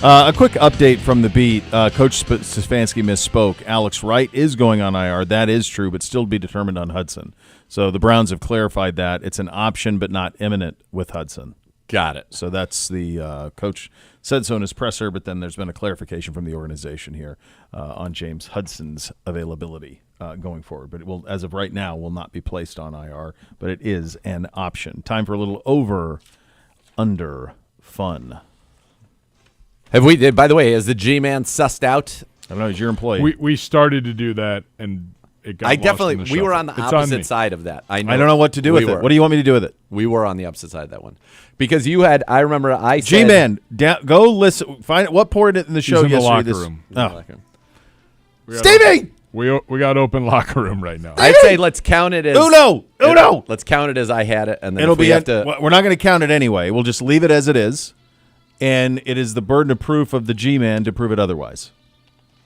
A quick update from the beat. Coach Stefanski misspoke. Alex Wright is going on IR. That is true, but still to be determined on Hudson. So the Browns have clarified that. It's an option, but not imminent with Hudson. Got it. So that's the coach said so in his presser, but then there's been a clarification from the organization here on James Hudson's availability going forward. But it will, as of right now, will not be placed on IR, but it is an option. Time for a little over-under fun. Have we? By the way, has the G-Man sussed out? I don't know. He's your employee. We started to do that, and it got lost in the we were shuffle. on the It's opposite me. side of that. I don't know what to do with it. What do you want me to do with it? We were on the opposite side of that one because you had. I remember I said, G-Man, go listen. Find what poured it in the show He's in the yesterday. locker room. Oh. Stevie! We got open locker room right now. I'd say let's count it as Uno! Let's count it as I had it, and then It'll if we be. have to. We're not going to count it anyway. We'll just leave it as it is, and it is the burden of proof of the G-Man to prove it otherwise.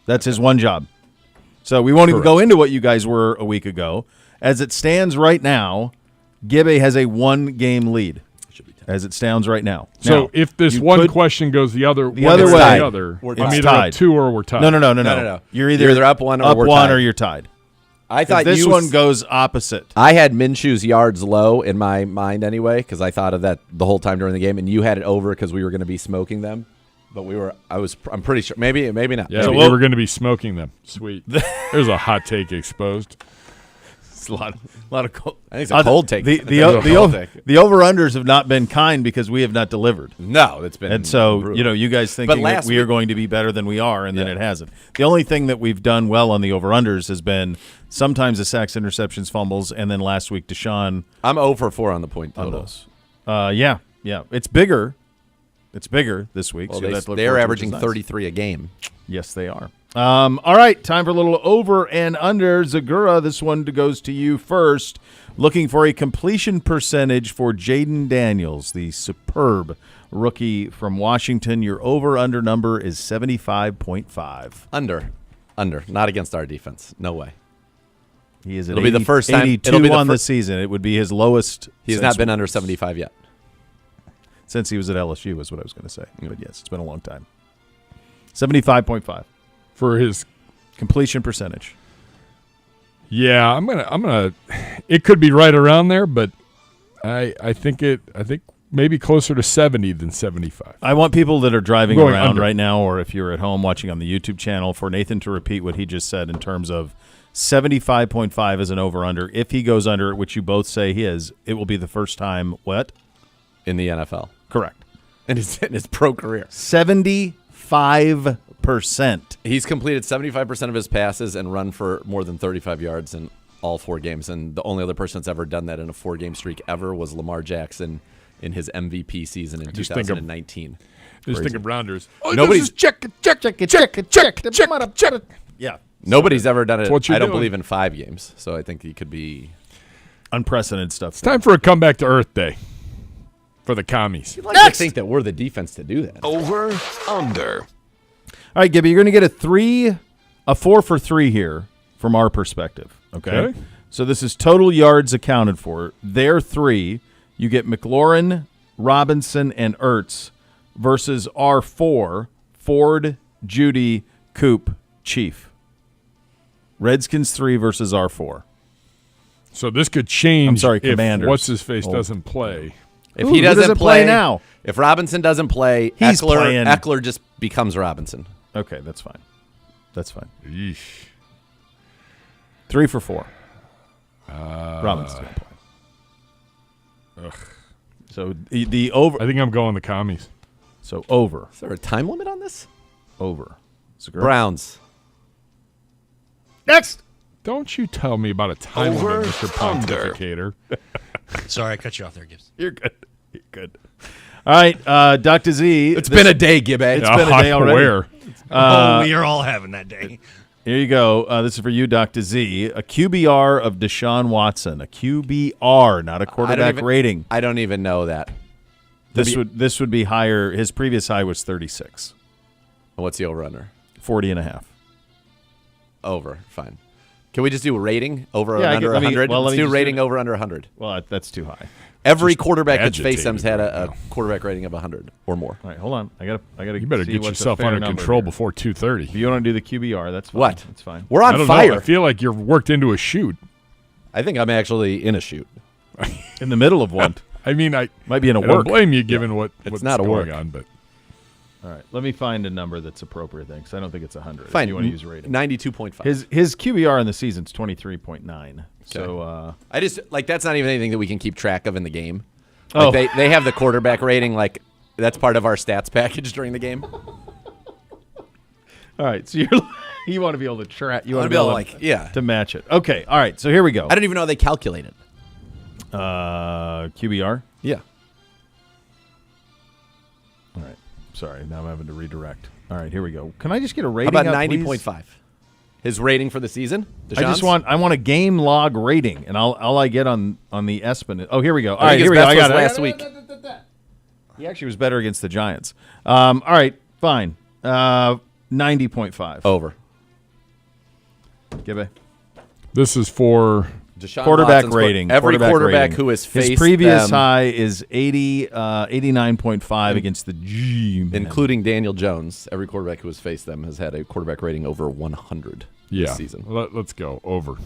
That's his one job. So we won't even go into what you guys were a week ago. As it stands right now, Gibbe has a 1-game lead. As it stands right now. So now, if this one question goes the other way, way, I'm either up 2 or we're tied. No. You're either up one or we're tied. or you're tied. I thought this one goes opposite. I had Minshew's yards low in my mind anyway because I thought of that the whole time during the game, and you had it over because we were going to be smoking them. But I'm pretty sure. Maybe not. Yeah, we were going to be smoking them. Sweet. There's a hot take exposed. It's a lot of cold. I think it's a cold take. The over-unders have not been kind because we have not delivered. No, it's been. And so, brutal. you guys thinking that we are going to be better than we are, and then it hasn't. The only thing that we've done well on the over-unders has been sometimes the sacks, interceptions, fumbles, and then last week Deshaun. I'm 0 for 4 on the point total. Yeah. It's bigger. It's bigger this week. Well, so they're averaging 33 a game. Yes, they are. All right, time for a little over and under. Zagura, this one goes to you first. Looking for a completion percentage for Jaden Daniels, the superb rookie from Washington. Your over-under number is 75.5. Under. Not against our defense. No way. He is at It'll be the first time. 82 on the season. It would be his lowest. He's not been under 75 yet. Since he was at LSU is what I was going to say. But yes, it's been a long time. 75.5. For his completion percentage. Yeah, I'm gonna it could be right around there, but I think maybe closer to 70 than 75. I want people that are driving around under. right now, or if you're at home watching on the YouTube channel, for Nathan to repeat what he just said in terms of 75.5 is an over-under. If he goes under, which you both say he is, it will be the first time, what? In the NFL. Correct. In his pro career. 75%. He's completed 75% of his passes and run for more than 35 yards in all 4 games. And the only other person that's ever done that in a 4-game streak ever was Lamar Jackson in his MVP season in 2019. Just think of rounders. Nobody's check. Yeah. Nobody's ever done it. What you're I don't doing. believe in 5 games. So I think he could be unprecedented stuff. It's time for a comeback to Earth Day for the commies. You'd like to think that we're the defense to do that. Over, under. All right, Gibby, you're going to get a 4 for 3 here from our perspective. Okay. So this is total yards accounted for. Their 3, you get McLaurin, Robinson, and Ertz versus our 4, Ford, Judy, Coop, Chief. Redskins 3 versus our 4. So this could change. I'm sorry, if Commanders. What's-his-face doesn't play. If he doesn't play now, if Robinson doesn't play, he's playing. Eckler just becomes Robinson. Okay, that's fine. That's fine. Yeesh. 3 for 4. Robinson's going to play. Ugh. So the over. I think I'm going the commies. So over. Is there a time limit on this? Over. Browns. Next. Don't you tell me about a time limit, Mr. Pontificator. Sorry, I cut you off there, Gibbs. You're good. You're good. All right, Dr. Z. It's been a day, Gibby. It's been a day already. Where? We are all having that day. Here you go. This is for you, Dr. Z. A QBR of Deshaun Watson. A QBR, not a quarterback rating. I don't even know that. This would be higher. His previous high was 36. What's the over-under? 40.5. Over. Fine. Can we just do a rating over Yeah, and under 100? well, Let's do rating over under 100. Well, that's too high. Every Just quarterback that's faced them's had agitated a right quarterback rating of 100 or more. All right, hold on. I gotta. You better see get what's a yourself fair under number control here. before 2:30. If you want to do the QBR, that's fine. What? That's fine. We're on I don't fire. know. I feel like you're worked into a shoot. I think I'm actually in a shoot. In the middle of one. I mean, I might be in a I work. don't blame you given what's not a going work. on, but All right, let me find a number that's appropriate then, because I don't think it's 100. Fine. If you want to use a rating. 92.5. His QBR in the season's 23.9. So I just like that's not even anything that we can keep track of in the game. Oh. Like they have the quarterback rating, like that's part of our stats package during the game. all right, so you want to be able to track. You want to be able to, to match it. Okay, all right. So here we go. I don't even know how they calculate it. QBR. Yeah. All right. Sorry, now I'm having to redirect. All right, here we go. Can I just get a How rating? about up, 90.5? His rating for the season? I want a game log rating, and all I get on the Espen. Oh, here we go. All I right, think here his we go. best I got it. was last week. He actually was better against the Giants. All right, fine. 90.5. Over. Gibby. this is for Deshaun quarterback Watson's rating. Every quarterback rating. who has his faced previous them, high is 89.5 against the G-Men. including Daniel Jones. Every quarterback who has faced them has had a quarterback rating over 100 this season. Let's go over.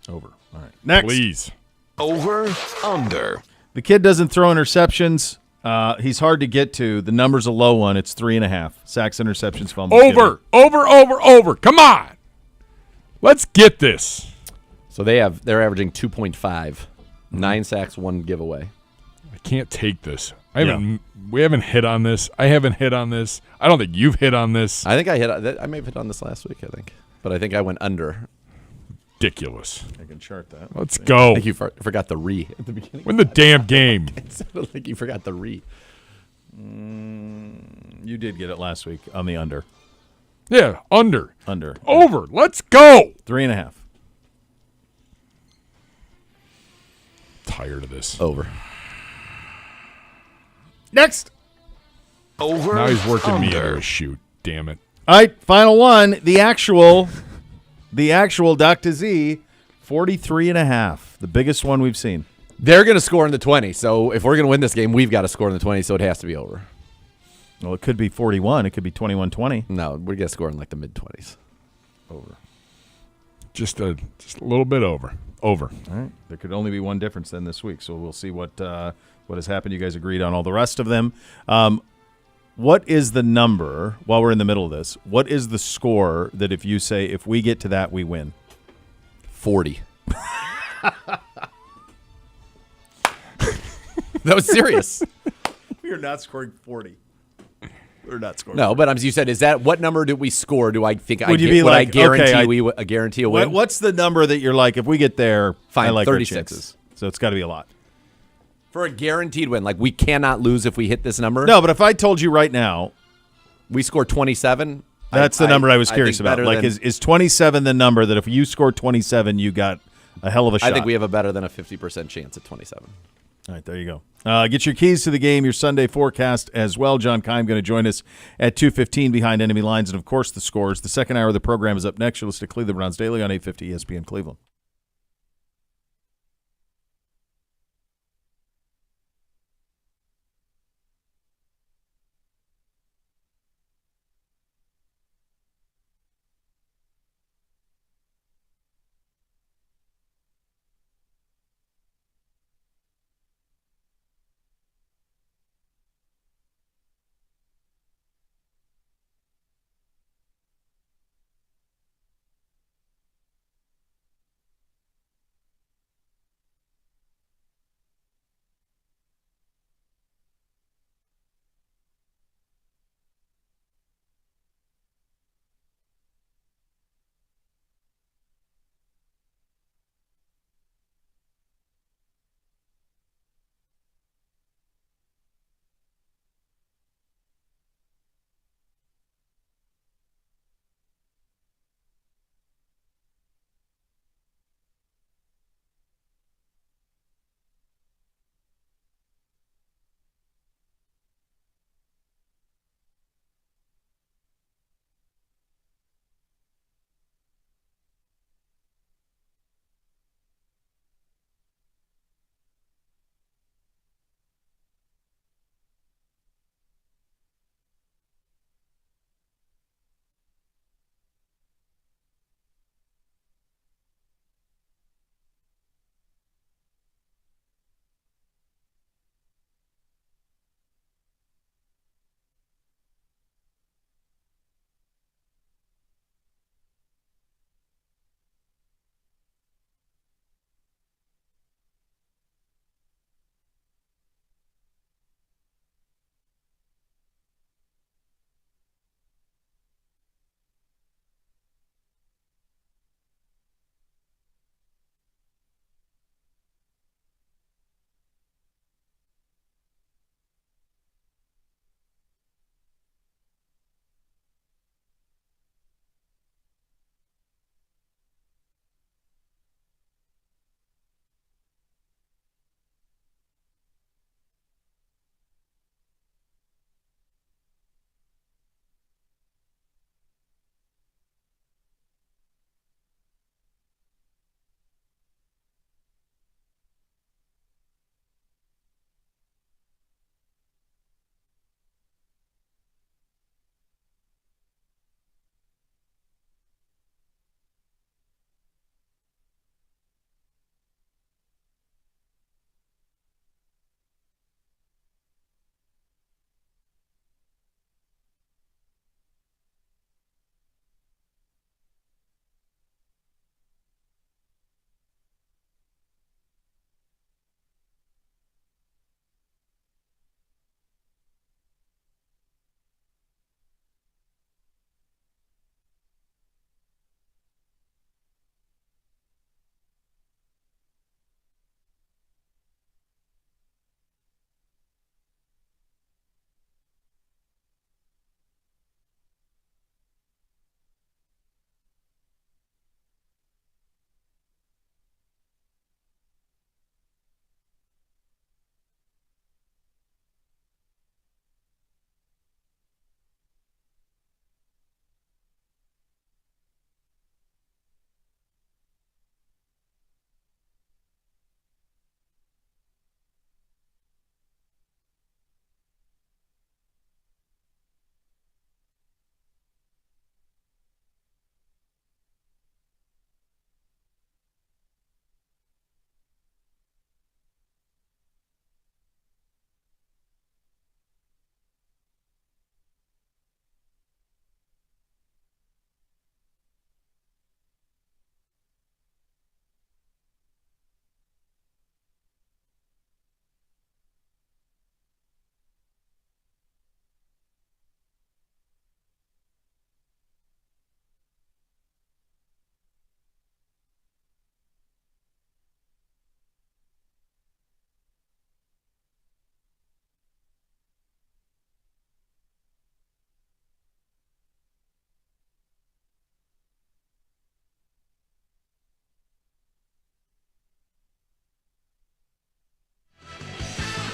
Over. All right. Next. Please. Over, under. The kid doesn't throw interceptions. He's hard to get to. The number's a low one. It's 3.5. Sacks, interceptions, fumbles. Over. Come on. Let's get this. So they're averaging 2.5, 9 sacks, 1 giveaway. I can't take this. We haven't hit on this. I haven't hit on this. I don't think you've hit on this. I think I may have hit on this last week. I think, but I think I went under. Ridiculous. I can chart that. Let's go. I think you forgot the re at the beginning. Win the damn game. It sounded like you forgot the re. You did get it last week on the under. Yeah, under. Under. Over. Let's go. 3.5. Tired of this. Over. Next. Over, Now he's working me under. into a shoot. Damn it. All right, final one. The actual Dr. Z, 43.5. The biggest one we've seen. They're going to score in the 20. So if we're going to win this game, we've got to score in the 20. So it has to be over. Well, it could be 41. It could be 21-20. No, we're going to score in like the mid 20s. Over. Just a little bit over. Over. All right. There could only be one difference then this week, so we'll see what has happened. You guys agreed on all the rest of them. What is the number, while we're in the middle of this, what is the score that if you say, if we get to that, we win? 40. That was serious. We are not scoring 40. We're not scoring. No, but as you said, is that what number do we score? Do I think Would you be like, I guarantee okay, I guarantee a win? What's the number that you're like, if we get there, Fine, I like our 36. chances? So it's got to be a lot. For a guaranteed win, like we cannot lose if we hit this number. No, but if I told you right now, we score 27. That's the number I was curious about. better Like, than- is 27 the number that if you score 27, you got a hell of a shot? I think we have a better than a 50% chance at 27. All right, there you go. Get your keys to the game, your Sunday forecast as well. John Keim going to join us at 2:15 behind enemy lines, and of course the scores. The second hour of the program is up next. You'll listen to Cleveland Browns Daily on 850 ESPN Cleveland.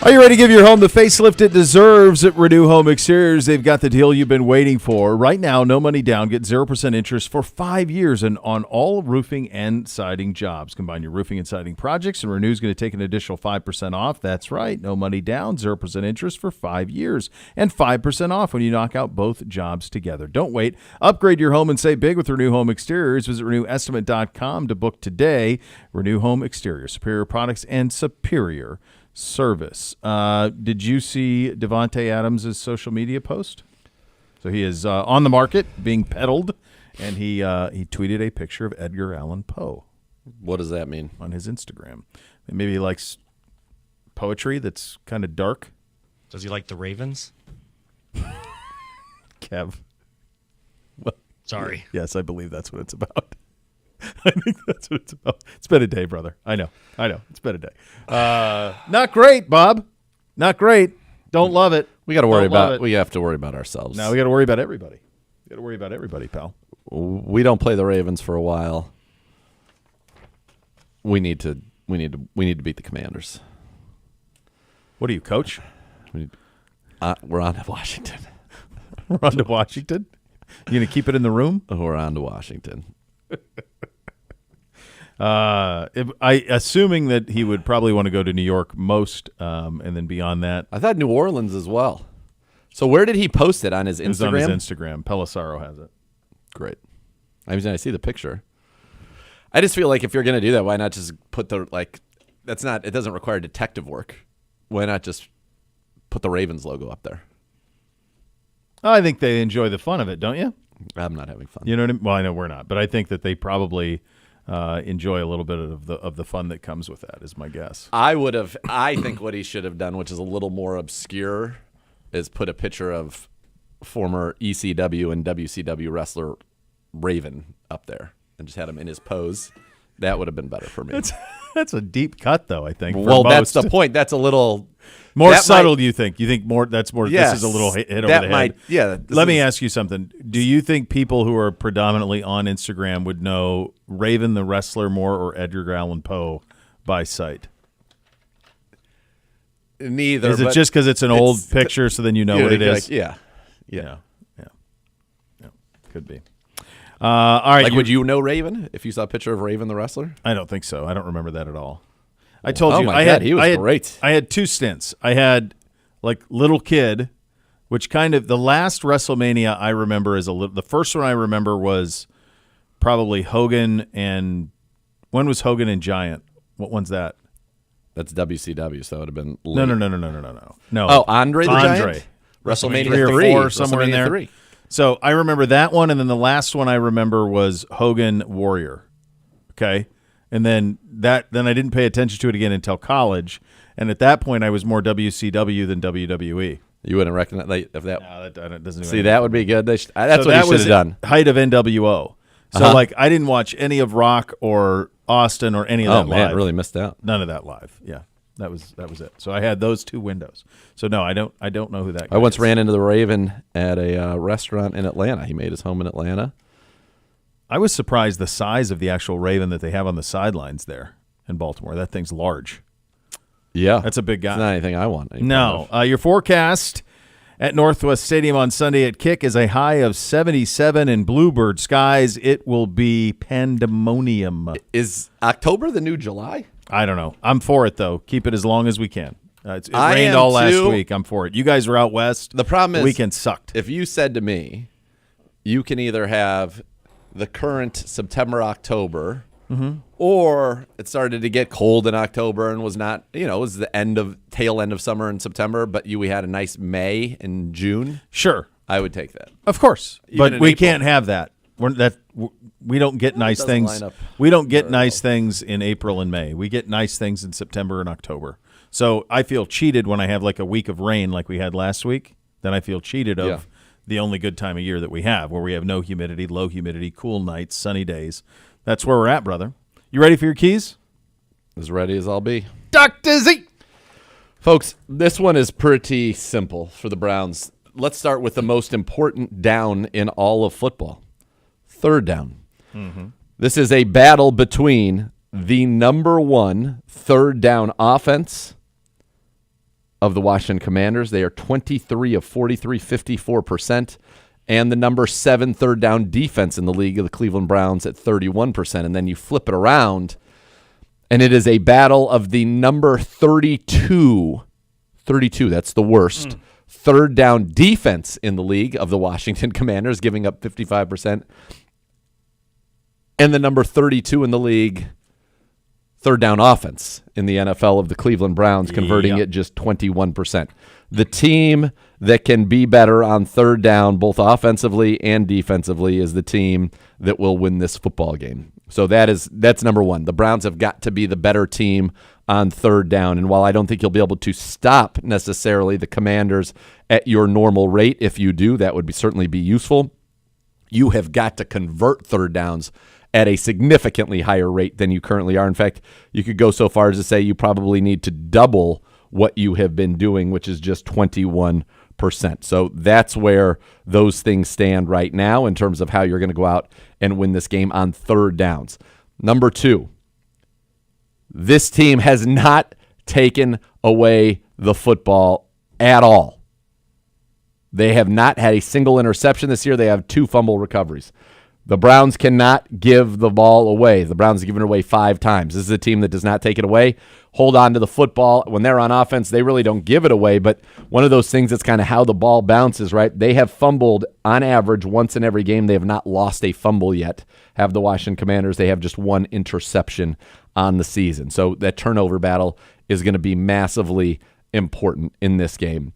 Are you ready to give your home the facelift it deserves at Renew Home Exteriors? They've got the deal you've been waiting for. Right now, no money down. Get 0% interest for 5 years and on all roofing and siding jobs. Combine your roofing and siding projects, and Renew's going to take an additional 5% off. That's right. No money down, 0% interest for 5 years, and 5% off when you knock out both jobs together. Don't wait. Upgrade your home and save big with Renew Home Exteriors. Visit RenewEstimate.com to book today. Renew Home Exteriors. Superior products and superior service. Did you see Devontae Adams' social media post? So he is on the market, being peddled, and he tweeted a picture of Edgar Allan Poe. What does that mean? On his Instagram. Maybe he likes poetry that's kind of dark. Does he like the Ravens? Kev. Well, sorry. Yes, I believe that's what it's about. I think that's what it's about. It's been a day, brother. I know. It's been a day. Not great, Bob. Not great. Don't love it. We got to worry about. We have to worry about ourselves. No, we got to worry about everybody. We got to worry about everybody, pal. We don't play the Ravens for a while. We need to beat the Commanders. What are you, coach? We're on to Washington. We're on to Washington. You gonna keep it in the room? We're on to Washington. Assuming that he would probably want to go to New York most, and then beyond that, I thought New Orleans as well. So where did he post it on his Instagram? It was on his Instagram. Pelissaro has it. Great. I see the picture. I just feel like if you're going to do that, why not just put it doesn't require detective work. Why not just put the Ravens logo up there? I think they enjoy the fun of it, don't you? I'm not having fun. You know what I mean? Well, I know we're not, but I think that they probably enjoy a little bit of the fun that comes with that, is my guess. I think what he should have done, which is a little more obscure, is put a picture of former ECW and WCW wrestler Raven up there and just had him in his pose. That would have been better for me. That's a deep cut, though, I think. Well, that's the point. That's a little more subtle. Do you think? You think more? That's more. Yes, this is a little hit over the head. Let me ask you something. Do you think people who are predominantly on Instagram would know Raven the wrestler more or Edgar Allan Poe by sight? Neither. Is it just because it's an old picture, so then you know what it is? Yeah. Could be. All right. Would you know Raven if you saw a picture of Raven the wrestler? I don't think so. I don't remember that at all. I told you. He was great. I had two stints. I had little kid, which kind of the last WrestleMania I remember is the first one I remember was probably Hogan and when was Hogan and Giant? What one's that? That's WCW, so it would have been No. Oh, Andre the Giant? WrestleMania 3 or 3 4 somewhere in there. 3. So I remember that one, and then the last one I remember was Hogan Warrior. Okay, and then I didn't pay attention to it again until college, and at that point I was more WCW than WWE. You wouldn't recognize if that. No, that doesn't. See, that would be good. That's what you should have done. Height of NWO. So I didn't watch any of Rock or Austin or any of that live. Oh man, really missed out. None of that live. Yeah. That was it. So I had those two windows. So no, I don't know who that guy I once is. ran into the Raven at a restaurant in Atlanta. He made his home in Atlanta. I was surprised the size of the actual Raven that they have on the sidelines there in Baltimore. That thing's large. Yeah. That's a big guy. It's not anything I want. No. Your forecast at Northwest Stadium on Sunday at Kick is a high of 77 in bluebird skies. It will be pandemonium. Is October the new July? I don't know. I'm for it, though. Keep it as long as we can. It rained all last week. I'm for it. You guys were out west. The problem is the weekend sucked. If you said to me, you can either have the current September, October, or it started to get cold in October and was not, it was the tail end of summer in September, but we had a nice May and June. Sure. I would take that. Of course. Even But we April. can't have that. We don't get nice doesn't things. line up We don't get nice things in April and May. We get nice things in September and October. So I feel cheated when I have a week of rain like we had last week. Then I feel cheated of the only good time of year that we have, where we have no humidity, low humidity, cool nights, sunny days. That's where we're at, brother. You ready for your keys? As ready as I'll be. Dr. Z! Folks, this one is pretty simple for the Browns. Let's start with the most important down in all of football. Third down. This is a battle between the number one third down offense of the Washington Commanders. They are 23 of 43, 54%. And the number 7 third down defense in the league of the Cleveland Browns at 31%. And then you flip it around, and it is a battle of the number 32, that's the worst, third down defense in the league of the Washington Commanders, giving up 55%. And the number 32 in the league, third down offense in the NFL of the Cleveland Browns, converting at just 21%. The team that can be better on third down, both offensively and defensively, is the team that will win this football game. So that's number one. The Browns have got to be the better team on third down. And while I don't think you'll be able to stop necessarily the Commanders at your normal rate, if you do, that would certainly be useful. You have got to convert third downs at a significantly higher rate than you currently are. In fact, you could go so far as to say you probably need to double what you have been doing, which is just 21%. So that's where those things stand right now in terms of how you're going to go out and win this game on third downs. Number 2, this team has not taken away the football at all. They have not had a single interception this year. They have 2 fumble recoveries. The Browns cannot give the ball away. The Browns have given it away 5 times. This is a team that does not take it away. Hold on to the football. When they're on offense, they really don't give it away, but one of those things that's kind of how the ball bounces, right? They have fumbled on average once in every game. They have not lost a fumble yet, have the Washington Commanders. They have just 1 interception on the season. So that turnover battle is going to be massively important in this game.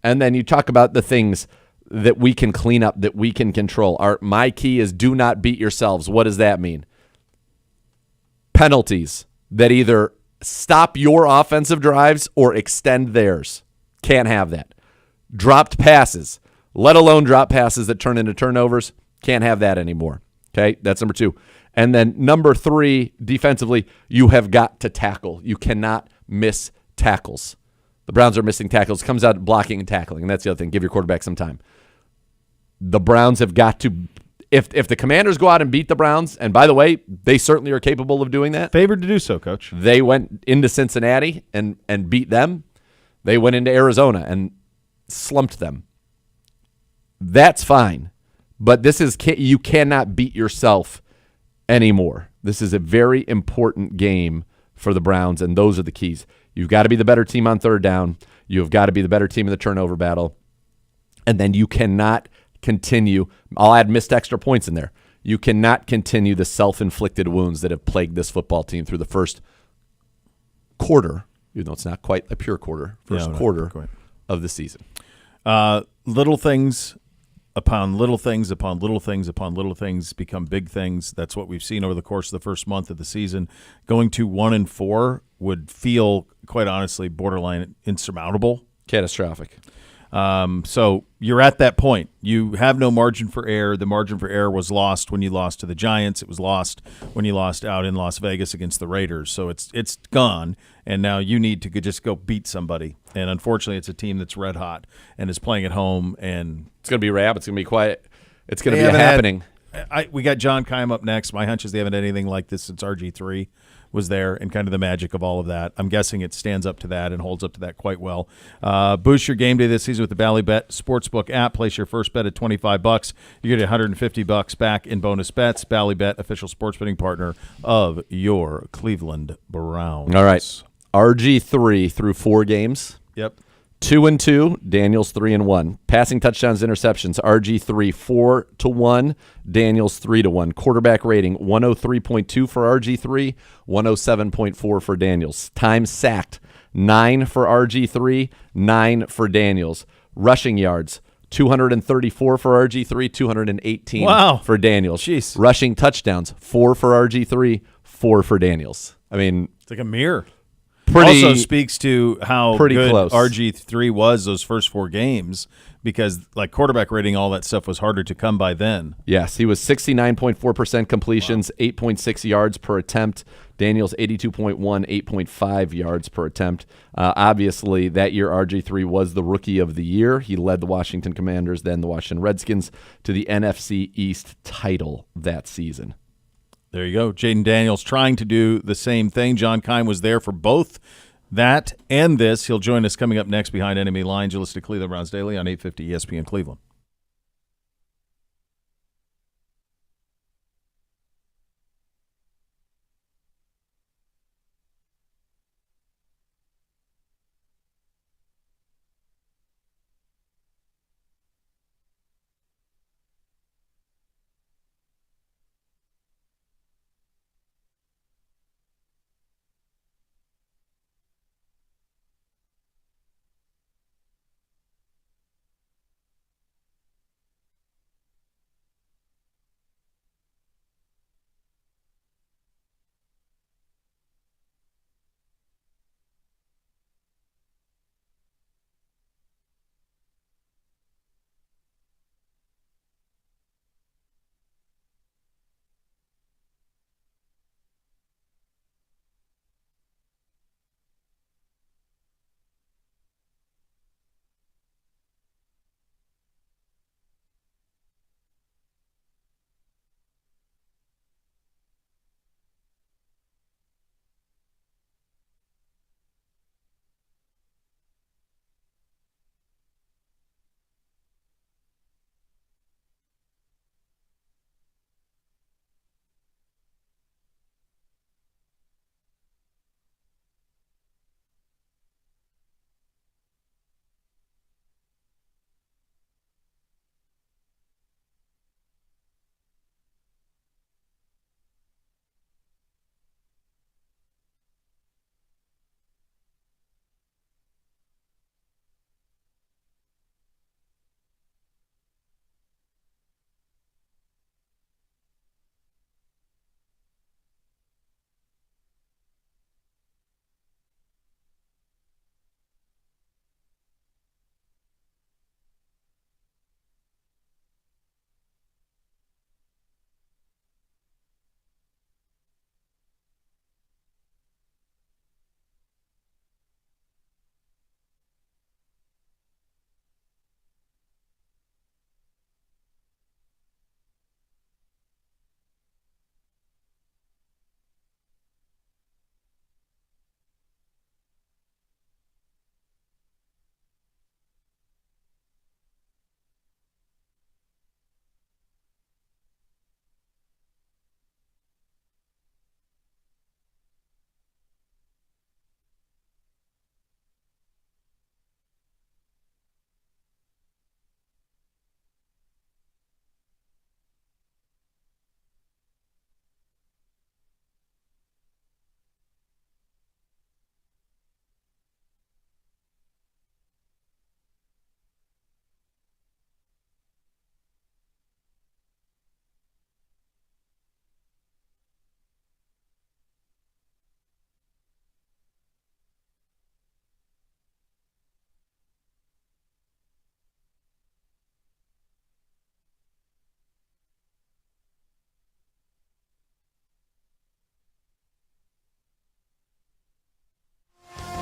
And then you talk about the things that we can clean up, that we can control. My key is do not beat yourselves. What does that mean? Penalties that either stop your offensive drives or extend theirs. Can't have that. Dropped passes, let alone drop passes that turn into turnovers. Can't have that anymore. Okay, that's number 2. And then number 3, defensively, you have got to tackle. You cannot miss tackles. The Browns are missing tackles. It comes out blocking and tackling, and that's the other thing. Give your quarterback some time. The Browns have got to, if the Commanders go out and beat the Browns, and by the way, they certainly are capable of doing that. Favored to do so, Coach. They went into Cincinnati and beat them. They went into Arizona and slumped them. That's fine. But you cannot beat yourself anymore. This is a very important game for the Browns, and those are the keys. You've got to be the better team on third down. You've got to be the better team in the turnover battle. And then you cannot continue. I'll add missed extra points in there. You cannot continue the self-inflicted wounds that have plagued this football team through the first quarter, even though it's not quite a pure quarter, quarter of the season. Little things upon little things upon little things upon little things become big things. That's what we've seen over the course of the first month of the season. Going to 1-4 would feel, quite honestly, borderline insurmountable. Catastrophic. So you're at that point. You have no margin for error. The margin for error was lost when you lost to the Giants. It was lost when you lost out in Las Vegas against the Raiders. So it's gone, and now you need to just go beat somebody. And unfortunately, it's a team that's red hot and is playing at home. And it's going to be rap. It's going to be quiet. It's going to be happening. We got John Keim up next. My hunch is they haven't had anything like this since RG3 was there, and kind of the magic of all of that. I'm guessing it stands up to that and holds up to that quite well. Boost your game day this season with the Bally Bet Sportsbook app. Place your first bet at $25. You get $150 back in bonus bets. Bally Bet, official sports betting partner of your Cleveland Browns. All right. RG3 through 4 games. Yep. 2-2, Daniels 3-1. Passing touchdowns, interceptions, RG3 4-1, Daniels 3-1. Quarterback rating 103.2 for RG3, 107.4 for Daniels. Time sacked 9 for RG3, 9 for Daniels. Rushing yards 234 for RG3, 218 for Daniels. Jeez. Rushing touchdowns 4 for RG3, 4 for Daniels. I mean, it's like a mirror. Also speaks to how good close. RG3 was those first 4 games, because like quarterback rating, all that stuff was harder to come by then. Yes, he was 69.4% completions, 8.6 yards per attempt. Daniels 82.1, 8.5 yards per attempt. Obviously, that year RG3 was the Rookie of the Year. He led the Washington Commanders, then the Washington Redskins, to the NFC East title that season. There you go. Jaden Daniels trying to do the same thing. John Keim was there for both That and this. He'll join us coming up next behind enemy lines. You're listening to Cleveland Browns Daily on 850 ESPN Cleveland.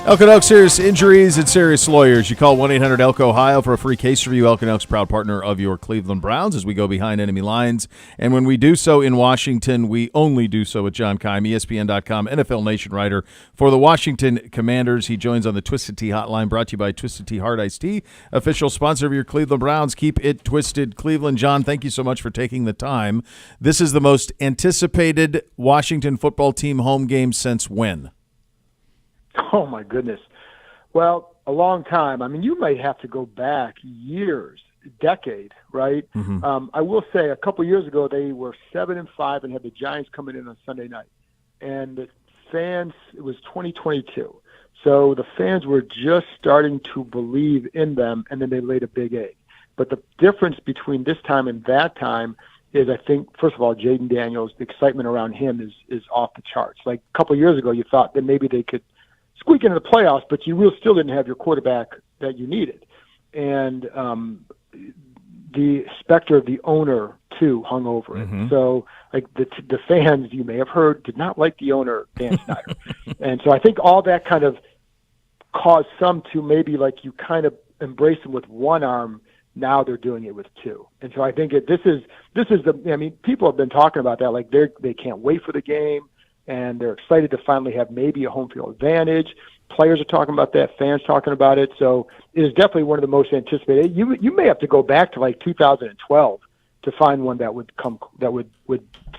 Elkin Oaks Serious Injuries and Serious Lawyers. You call 1-800-ELK-OHIO for a free case review. Elkin Oaks, proud partner of your Cleveland Browns as we go behind enemy lines. And when we do so in Washington, we only do so with John Keim, ESPN.com, NFL Nation writer for the Washington Commanders. He joins on the Twisted Tea Hotline, brought to you by Twisted Tea Hard Iced Tea, official sponsor of your Cleveland Browns. Keep it twisted, Cleveland. John, thank you so much for taking the time. This is the most anticipated Washington football team home game since when? Oh, my goodness. Well, a long time. I mean, you might have to go back years, decade, right? Mm-hmm. I will say a couple years ago, they were 7-5 and had the Giants coming in on Sunday night. And the fans, it was 2022. So the fans were just starting to believe in them, and then they laid a big egg. But the difference between this time and that time is, I think, first of all, Jaden Daniels, the excitement around him is off the charts. Like a couple years ago, you thought that maybe they could squeak into the playoffs, but you really still didn't have your quarterback that you needed. And the specter of the owner, too, hung over it. Mm-hmm. So, like, the fans, you may have heard, did not like the owner, Dan Snyder. And so I think all that kind of caused some to maybe, like, you kind of embrace them with one arm. Now they're doing it with two. And so I think this is the – I mean, people have been talking about that. Like, they can't wait for the game. And they're excited to finally have maybe a home field advantage. Players are talking about that. Fans talking about it. So it is definitely one of the most anticipated. You may have to go back to like 2012 to find one that would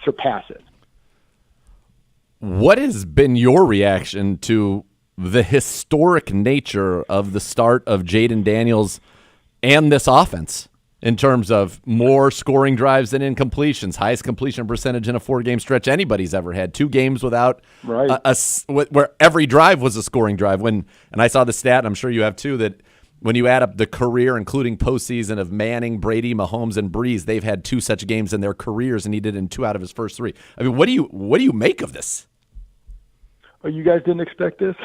surpass it. What has been your reaction to the historic nature of the start of Jaden Daniels and this offense in terms of more scoring drives than incompletions, highest completion percentage in a 4-game stretch anybody's ever had, 2 games without where every drive was a scoring drive. And I saw the stat, and I'm sure you have too, that when you add up the career, including postseason, of Manning, Brady, Mahomes, and Breeze, they've had 2 such games in their careers, and he did in 2 out of his first 3. I mean, what do you make of this? Oh, you guys didn't expect this?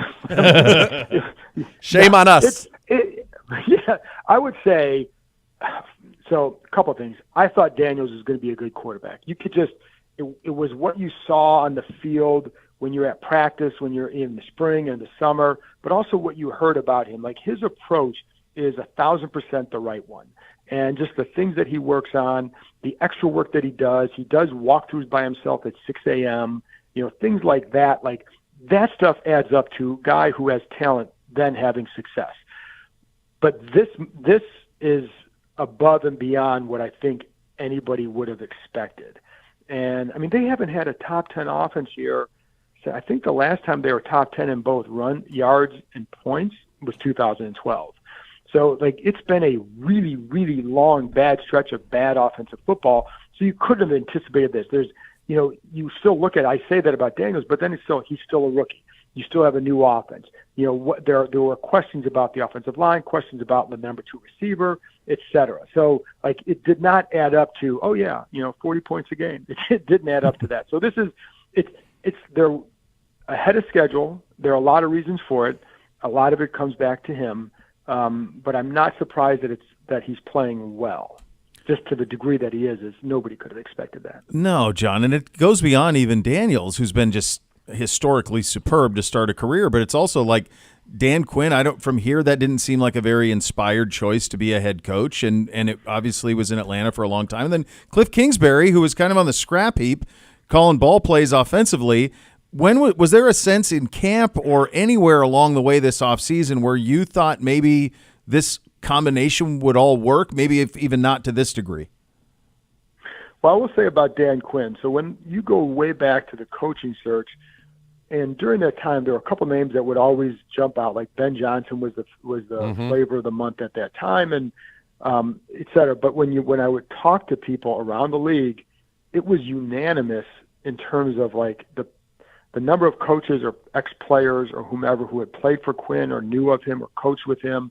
Shame on us. Yeah, I would say, so a couple of things. I thought Daniels was going to be a good quarterback. You could just, it was what you saw on the field when you're at practice, when you're in the spring and the summer, but also what you heard about him. Like, his approach is 1,000% the right one. And just the things that he works on, the extra work that he does walkthroughs by himself at 6 a.m., things like that. Like, that stuff adds up to a guy who has talent then having success. But this is above and beyond what I think anybody would have expected. And, I mean, they haven't had a top 10 offense here. So I think the last time they were top 10 in both run yards and points was 2012. So, like, it's been a really, really long, bad stretch of bad offensive football. So you couldn't have anticipated this. You still look at, I say that about Daniels, but then he's still a rookie. You still have a new offense. There were questions about the offensive line, questions about the number 2 receiver, et cetera. So, like, it did not add up to, 40 points a game. It didn't add up to that. So they're ahead of schedule. There are a lot of reasons for it. A lot of it comes back to him. But I'm not surprised that he's playing well. Just to the degree that he is nobody could have expected that. No, John, and it goes beyond even Daniels, who's been just historically superb to start a career, but it's also like Dan Quinn. From here, that didn't seem like a very inspired choice to be a head coach, and it obviously was in Atlanta for a long time. And then Cliff Kingsbury, who was kind of on the scrap heap, calling ball plays offensively. When was there a sense in camp or anywhere along the way this offseason where you thought maybe this combination would all work, maybe if even not to this degree? Well, I will say about Dan Quinn. So when you go way back to the coaching search, and during that time, there were a couple names that would always jump out, like Ben Johnson was the flavor of the month at that time, and et cetera. But when I would talk to people around the league, it was unanimous in terms of like the number of coaches or ex-players or whomever who had played for Quinn or knew of him or coached with him.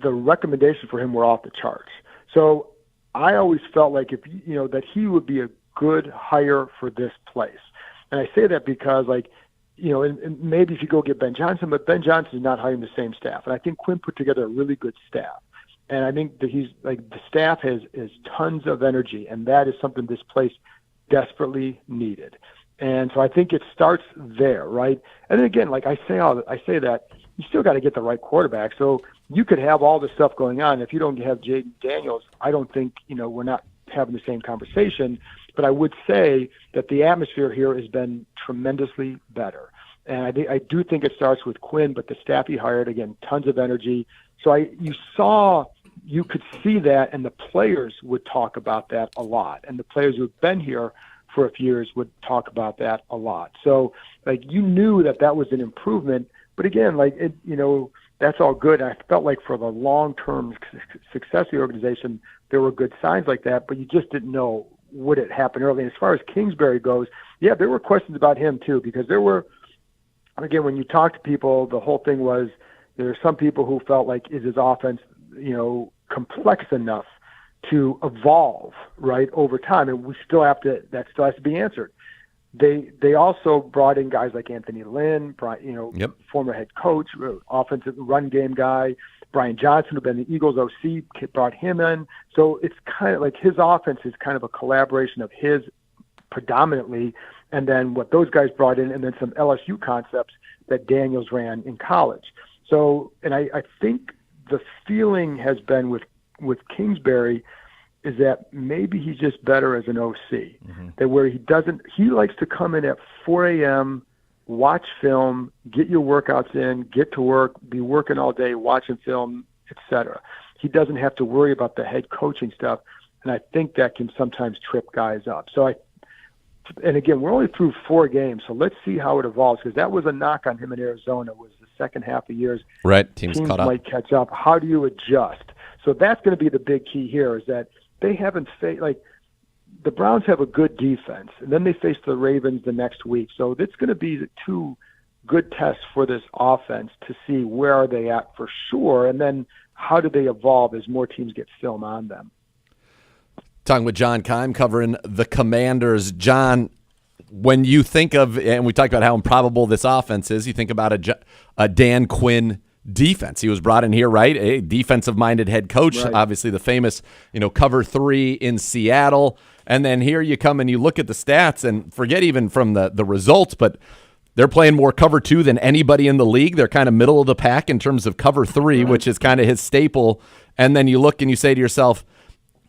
The recommendations for him were off the charts. So I always felt like that he would be a good hire for this place. And I say that because, and maybe if you go get Ben Johnson, but Ben Johnson is not hiring the same staff. And I think Quinn put together a really good staff. And I think that the staff has tons of energy, and that is something this place desperately needed. And so I think it starts there, right? And then again, like I say that, you still got to get the right quarterback. So you could have all this stuff going on. If you don't have Jaden Daniels, I don't think, we're not having the same conversation. But I would say that the atmosphere here has been tremendously better. And I do think it starts with Quinn, but the staff he hired, again, tons of energy. So you could see that, and the players would talk about that a lot. And the players who have been here for a few years would talk about that a lot. So, you knew that was an improvement. But again, that's all good. And I felt like for the long-term success of the organization, there were good signs like that, but you just didn't know would it happen early. And as far as Kingsbury goes, yeah, there were questions about him too, because again, when you talk to people, the whole thing was there are some people who felt like, is his offense, complex enough to evolve, right, over time? And that still has to be answered. They also brought in guys like Anthony Lynn, former head coach, offensive run game guy. Brian Johnson, who'd been the Eagles OC, brought him in. So it's kind of like his offense is kind of a collaboration of his predominantly, and then what those guys brought in, and then some LSU concepts that Daniels ran in college. So, and I think the feeling has been with Kingsbury is that maybe he's just better as an OC. Mm-hmm. That where he likes to come in at 4 a.m., watch film, get your workouts in, get to work, be working all day, watching film, etc. He doesn't have to worry about the head coaching stuff, and I think that can sometimes trip guys up. And again, we're only through 4 games, so let's see how it evolves, because that was a knock on him in Arizona, was the second half of years. Right, teams caught up. Might catch up. How do you adjust? So that's going to be the big key here, is that they haven't the Browns have a good defense, and then they face the Ravens the next week. So it's going to be the 2 good tests for this offense to see where are they at for sure, and then how do they evolve as more teams get film on them. Talking with John Keim, covering the Commanders. John, when you think of, and we talked about how improbable this offense is, you think about a Dan Quinn defense. He was brought in here, right? A defensive-minded head coach, right. Obviously the famous, cover 3 in Seattle. And then here you come and you look at the stats, and forget even from the results, but they're playing more cover 2 than anybody in the league. They're kind of middle of the pack in terms of cover 3, which is kind of his staple. And then you look and you say to yourself,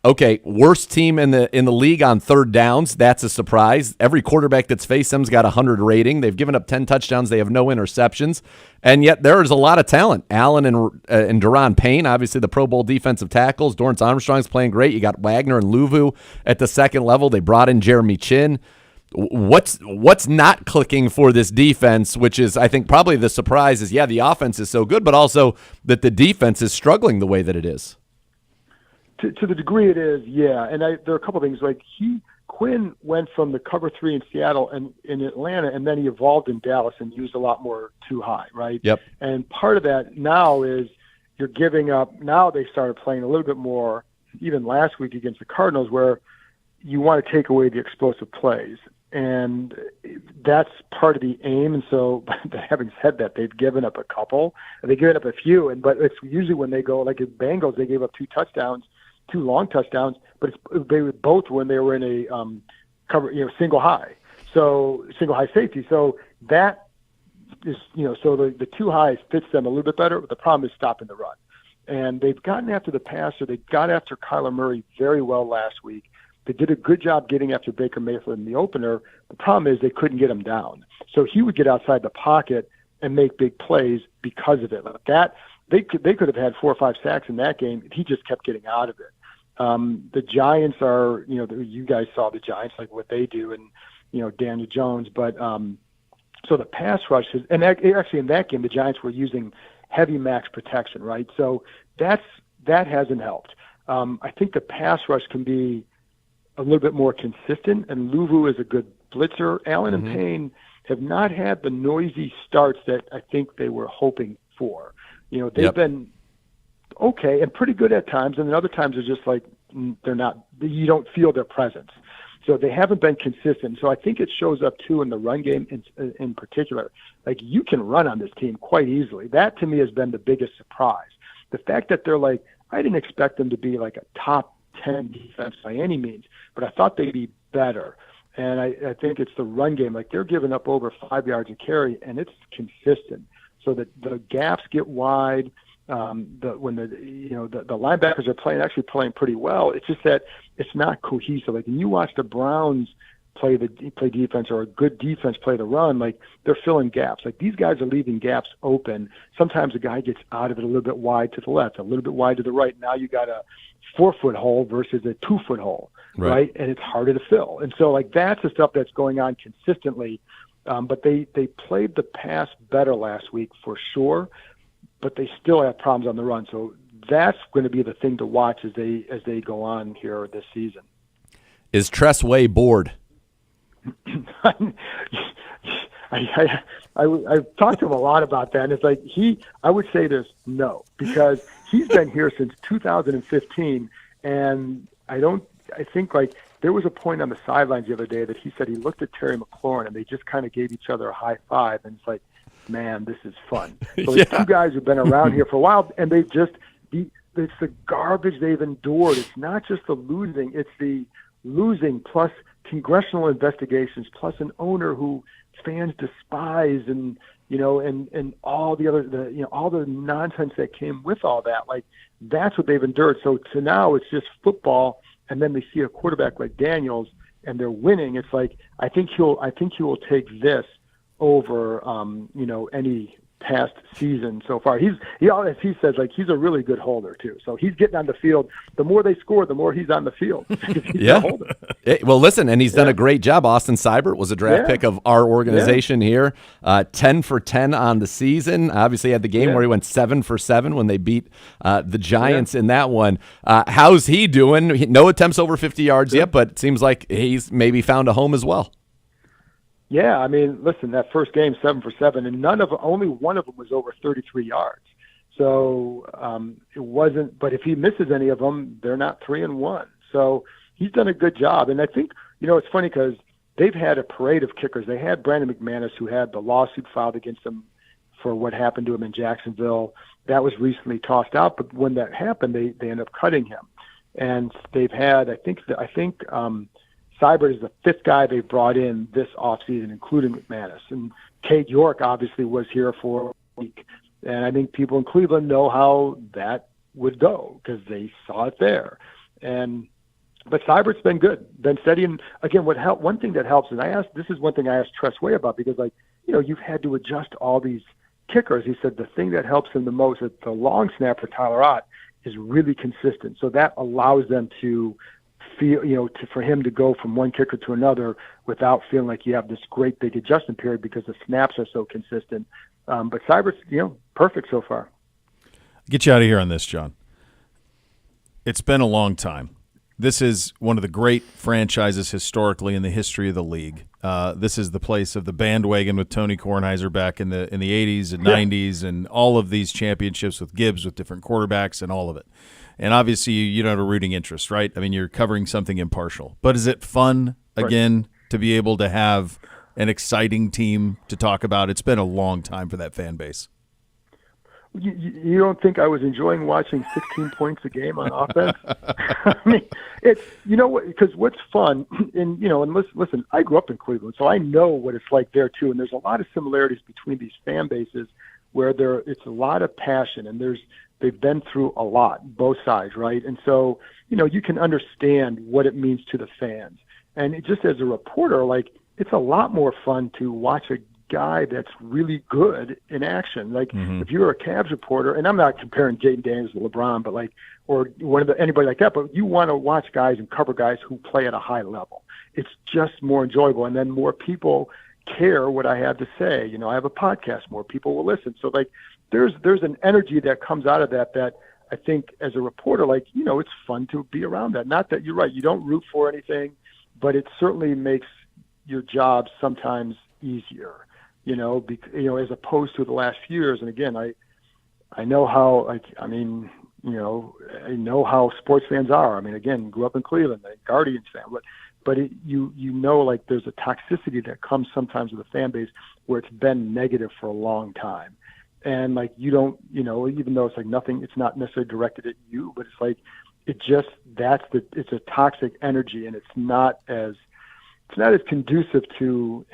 okay, worst team in the league on third downs. That's a surprise. Every quarterback that's faced them's got 100 rating. They've given up 10 touchdowns. They have no interceptions. And yet there is a lot of talent. Allen and Daron Payne, obviously the Pro Bowl defensive tackles. Dorrance Armstrong's playing great. You got Wagner and Luvu at the second level. They brought in Jeremy Chin. What's not clicking for this defense, which is, I think, probably the surprise is, the offense is so good, but also that the defense is struggling the way that it is. To the degree it is, yeah. And there are a couple of things. Quinn went from the cover 3 in Seattle and in Atlanta, and then he evolved in Dallas and used a lot more too high, right? Yep. And part of that now is you're giving up. Now they started playing a little bit more, even last week against the Cardinals, where you want to take away the explosive plays. And that's part of the aim. And so, having said that, they've given up a couple. They've given up a few. But it's usually when they go, like at Bengals, they gave up 2 touchdowns. 2 long touchdowns, but they were both when they were in a cover, single high safety. So that is, so the 2 highs fits them a little bit better, but the problem is stopping the run. And they've gotten after the passer. They got after Kyler Murray very well last week. They did a good job getting after Baker Mayfield in the opener. The problem is they couldn't get him down. So he would get outside the pocket and make big plays because of it. Like that, they could have had 4 or 5 sacks in that game. He just kept getting out of it. The Giants are, you guys saw the Giants, like what they do, and, Daniel Jones. But so the pass rush is, and actually in that game, the Giants were using heavy max protection, right? So that hasn't helped. I think the pass rush can be a little bit more consistent, and Luvu is a good blitzer. Allen and Payne have not had the noisy starts that I think they were hoping for. They've been okay and pretty good at times, and then other times it's just like they're not. You don't feel their presence, so they haven't been consistent. So I think it shows up too in the run game in particular. Like, you can run on this team quite easily. That to me has been the biggest surprise. The fact that they're like, I didn't expect them to be like a top 10 defense by any means, but I thought they'd be better. And I think it's the run game. Like, they're giving up over 5 yards a carry, and it's consistent. So that the gaps get wide. When the linebackers are actually playing pretty well. It's just that it's not cohesive. Like, when you watch the Browns play defense, or a good defense play the run, like, they're filling gaps. Like, these guys are leaving gaps open. Sometimes a guy gets out of it a little bit wide to the left, a little bit wide to the right. Now you got a 4-foot hole versus a 2-foot hole, right? And it's harder to fill. And so, like, that's the stuff that's going on consistently. But they played the pass better last week for sure, but they still have problems on the run. So that's going to be the thing to watch as they go on here this season. Is Tress Way bored? I've talked to him a lot about that, and it's like I would say this, no, because he's been here since 2015, and I think like there was a point on the sidelines the other day that he said he looked at Terry McLaurin and they just kind of gave each other a high five, and it's like, man, this is fun. So these 2 guys who've been around here for a while, and it's the garbage they've endured. It's not just the losing, it's the losing plus congressional investigations plus an owner who fans despise, and and all the other all the nonsense that came with all that. Like, that's what they've endured. So to now it's just football, and then they see a quarterback like Daniels and they're winning. It's like, I think he will take this over any past season so far. As he says, like, he's a really good holder too. So he's getting on the field. The more they score, the more he's on the field. He's a holder. Well, listen, and he's done a great job. Austin Seibert was a draft pick of our organization here. 10 for 10 on the season. Obviously had the game where he went 7 for 7 when they beat the Giants in that one. How's he doing? No attempts over 50 yards yet, but it seems like he's maybe found a home as well. Yeah, I mean, listen, that first game, 7 for 7, and only one of them was over 33 yards. So it wasn't. But if he misses any of them, they're not 3-1. So he's done a good job. And I think it's funny because they've had a parade of kickers. They had Brandon McManus, who had the lawsuit filed against him for what happened to him in Jacksonville. That was recently tossed out. But when that happened, they ended up cutting him. And they've had, I think. Seibert is the 5th guy they brought in this offseason, including McManus. And Kate York obviously was here for a week. And I think people in Cleveland know how that would go because they saw it there. But Seibert's been good, been steady. And again, one thing that helps, and this is one thing I asked Tress Way about because, you've had to adjust all these kickers. He said the thing that helps him the most is the long snapper, Tyler Ott, is really consistent. So that allows them to feel, for him to go from one kicker to another without feeling like you have this great big adjustment period because the snaps are so consistent. But Seibert's, perfect so far. Get you out of here on this, John. It's been a long time. This is one of the great franchises historically in the history of the league. This is the place of the bandwagon with Tony Kornheiser back in the 80s and 90s and all of these championships with Gibbs with different quarterbacks and all of it. And obviously you don't have a rooting interest, right? I mean, you're covering something impartial. But is it fun, again, to be able to have an exciting team to talk about? It's been a long time for that fan base. You don't think I was enjoying watching 16 points a game on offense? I mean, it's because what's fun, and listen, I grew up in Cleveland, so I know what it's like there too. And there's a lot of similarities between these fan bases where it's a lot of passion, and they've been through a lot, both sides, right? And so you can understand what it means to the fans. And just as a reporter, it's a lot more fun to watch a guy that's really good in action. If you're a Cavs reporter, and I'm not comparing Jaden Daniels to LeBron, but or anybody like that, but you want to watch guys and cover guys who play at a high level. It's just more enjoyable, and then more people care what I have to say. I have a podcast, more people will listen. So there's an energy that comes out of that I think as a reporter, it's fun to be around that. Not that you're right, you don't root for anything, but it certainly makes your job sometimes easier. As opposed to the last few years. And again, I know how, I know how sports fans are. I mean, again, grew up in Cleveland, a Guardians fan, but there's a toxicity that comes sometimes with a fan base where it's been negative for a long time. And you don't, even though it's nothing, it's not necessarily directed at you, but it's it's a toxic energy, and it's not as conducive to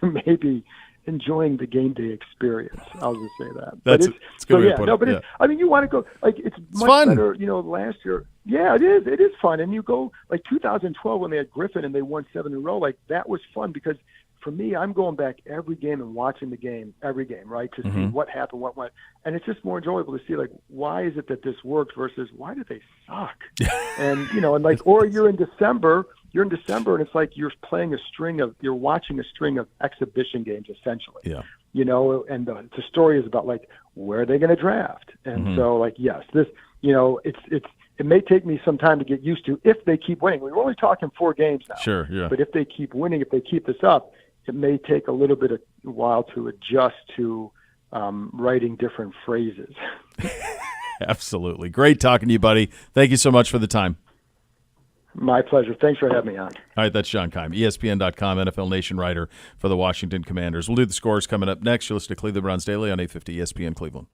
maybe enjoying the game day experience. I'll just say that. That's a good way to put it. I mean, you want to go, it's much fun. Better, last year. Yeah, it is fun. And you go 2012 when they had Griffin and they won 7 in a row, that was fun because for me, I'm going back every game and watching the game, every game, right, to see what happened, what went. And it's just more enjoyable to see, why is it that this works versus why do they suck? And, or you're in December and it's you're watching a string of exhibition games, essentially. Yeah. And the story is about, where are they going to draft? And so, yes, this, it may take me some time to get used to if they keep winning. We're only talking 4 games now. Sure, yeah. But if they keep winning, if they keep this up, it may take a little bit of a while to adjust to writing different phrases. Absolutely. Great talking to you, buddy. Thank you so much for the time. My pleasure. Thanks for having me on. All right, that's John Keim, ESPN.com, NFL Nation writer for the Washington Commanders. We'll do the scores coming up next. You'll listen to Cleveland Browns Daily on 850 ESPN Cleveland.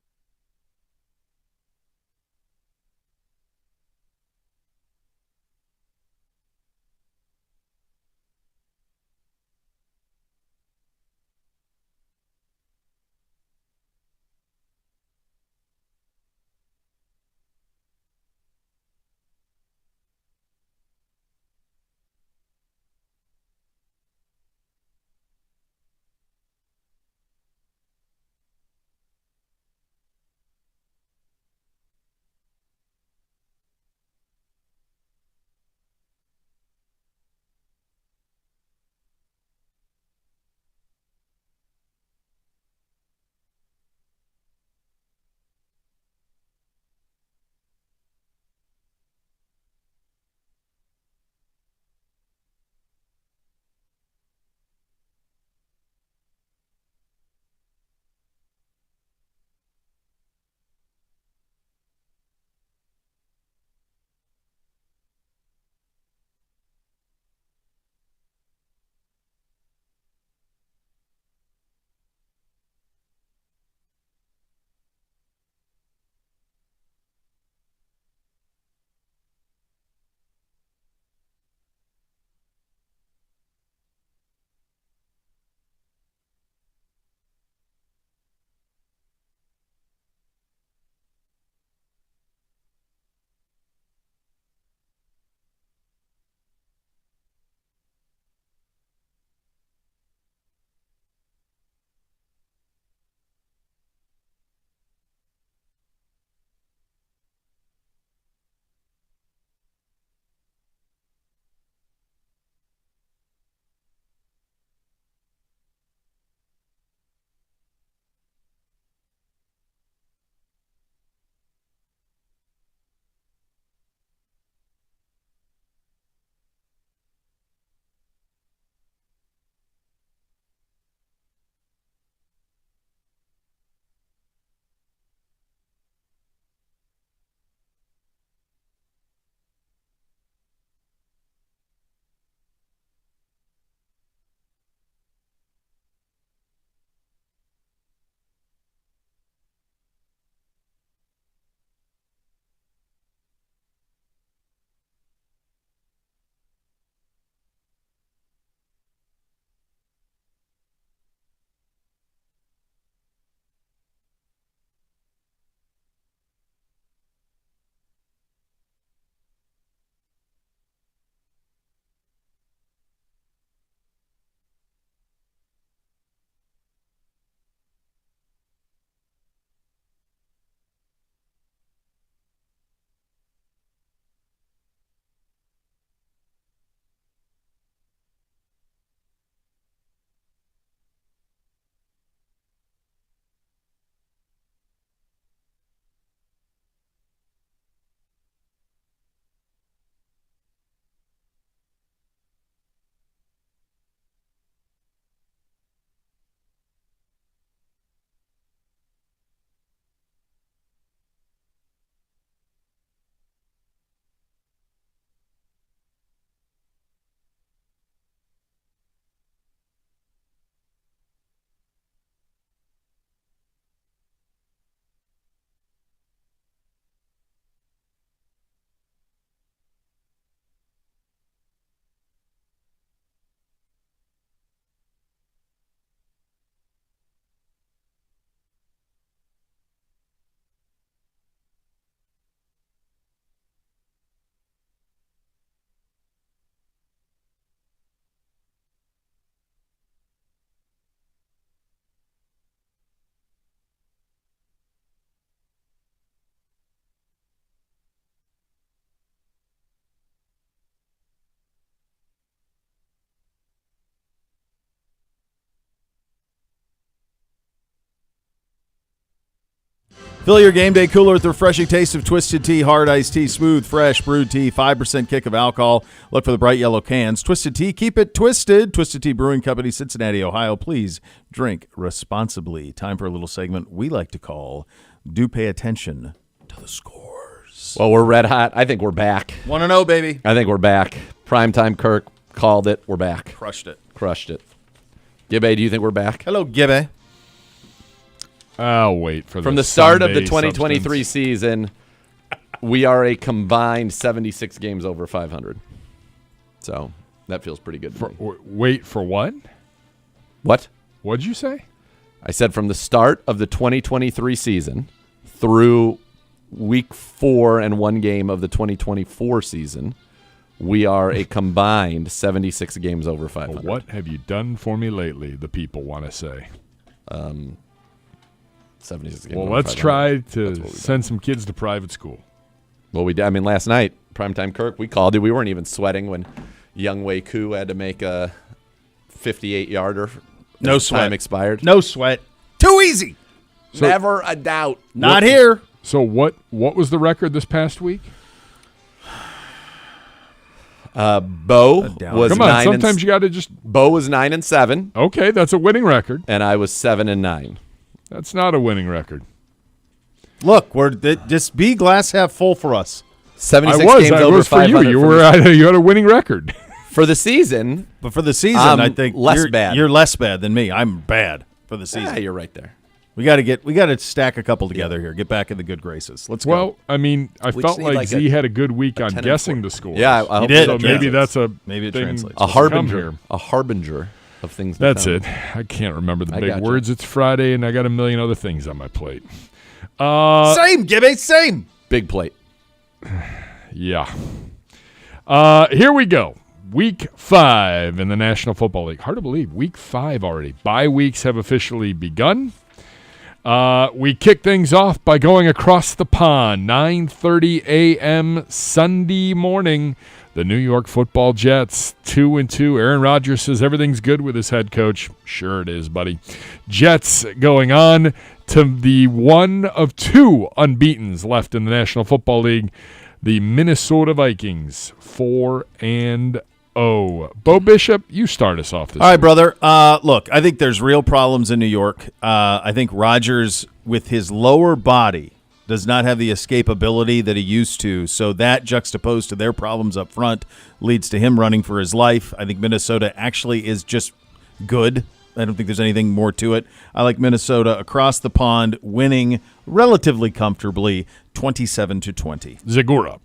Fill your game day cooler with the refreshing taste of Twisted Tea, hard iced tea, smooth, fresh, brewed tea, 5% kick of alcohol. Look for the bright yellow cans. Twisted Tea, keep it twisted. Twisted Tea Brewing Company, Cincinnati, Ohio. Please drink responsibly. Time for a little segment we like to call Do Pay Attention to the Scores. Well, we're red hot. I think we're back. 1-0, baby. I think we're back. Primetime Kirk called it. We're back. Crushed it. Gibbe, do you think we're back? Hello, Gibbe. I'll wait for From the start of the 2023 season, we are a combined 76 games over 500. So that feels pretty good to me. Wait for what? What? What'd you say? I said from the start of the 2023 season through week 4 and 1 game of the 2024 season, we are a combined 76 games over 500. What have you done for me lately, the people want to say? 76 games well, over let's 500. try to send some kids to private school. Well, we did. I mean, last night, Primetime Kirk, we called it. We weren't even sweating when Young Wei Koo had to make a 58-yarder. No sweat. Time expired. No sweat. Too easy. Never a doubt. Not here. So what was the record this past week? Bo was Come on, 9. sometimes you got to just. Bo was 9-7. Okay, that's a winning record. And I was 7-9. That's not a winning record. Look, just be glass half full for us. 76 games over was 500. You had a winning record for the season. But for the season, I think less bad. You're less bad than me. I'm bad for the season. Yeah, you're right there. We got to stack a couple together here. Get back in the good graces. Let's go. Well, I mean, I We felt just need like Z had a good week on 10 and guessing 4. the scores. Yeah, I hope did. So maybe that's a maybe it thing translates. A to come harbinger. here. A harbinger of things to That's come. it. I can't remember the I big gotcha. words. It's Friday, and I got a million other things on my plate. Same, Gibby, same. Big plate. Yeah. Here we go. Week 5 in the National Football League. Hard to believe. Week 5 already. Bye weeks have officially begun. We kick things off by going across the pond. 9:30 a.m. Sunday morning. The New York Football Jets, 2-2. Aaron Rodgers says everything's good with his head coach. Sure it is, buddy. Jets going on to the one of 2 unbeatens left in the National Football League. The Minnesota Vikings, 4-0. Bo Bishop, you start us off this All right, week. brother. Look, I think there's real problems in New York. I think Rodgers, with his lower body, does not have the escapability that he used to. So that juxtaposed to their problems up front leads to him running for his life. I think Minnesota actually is just good. I don't think there's anything more to it. I like Minnesota across the pond winning relatively comfortably 27-20. Zagura.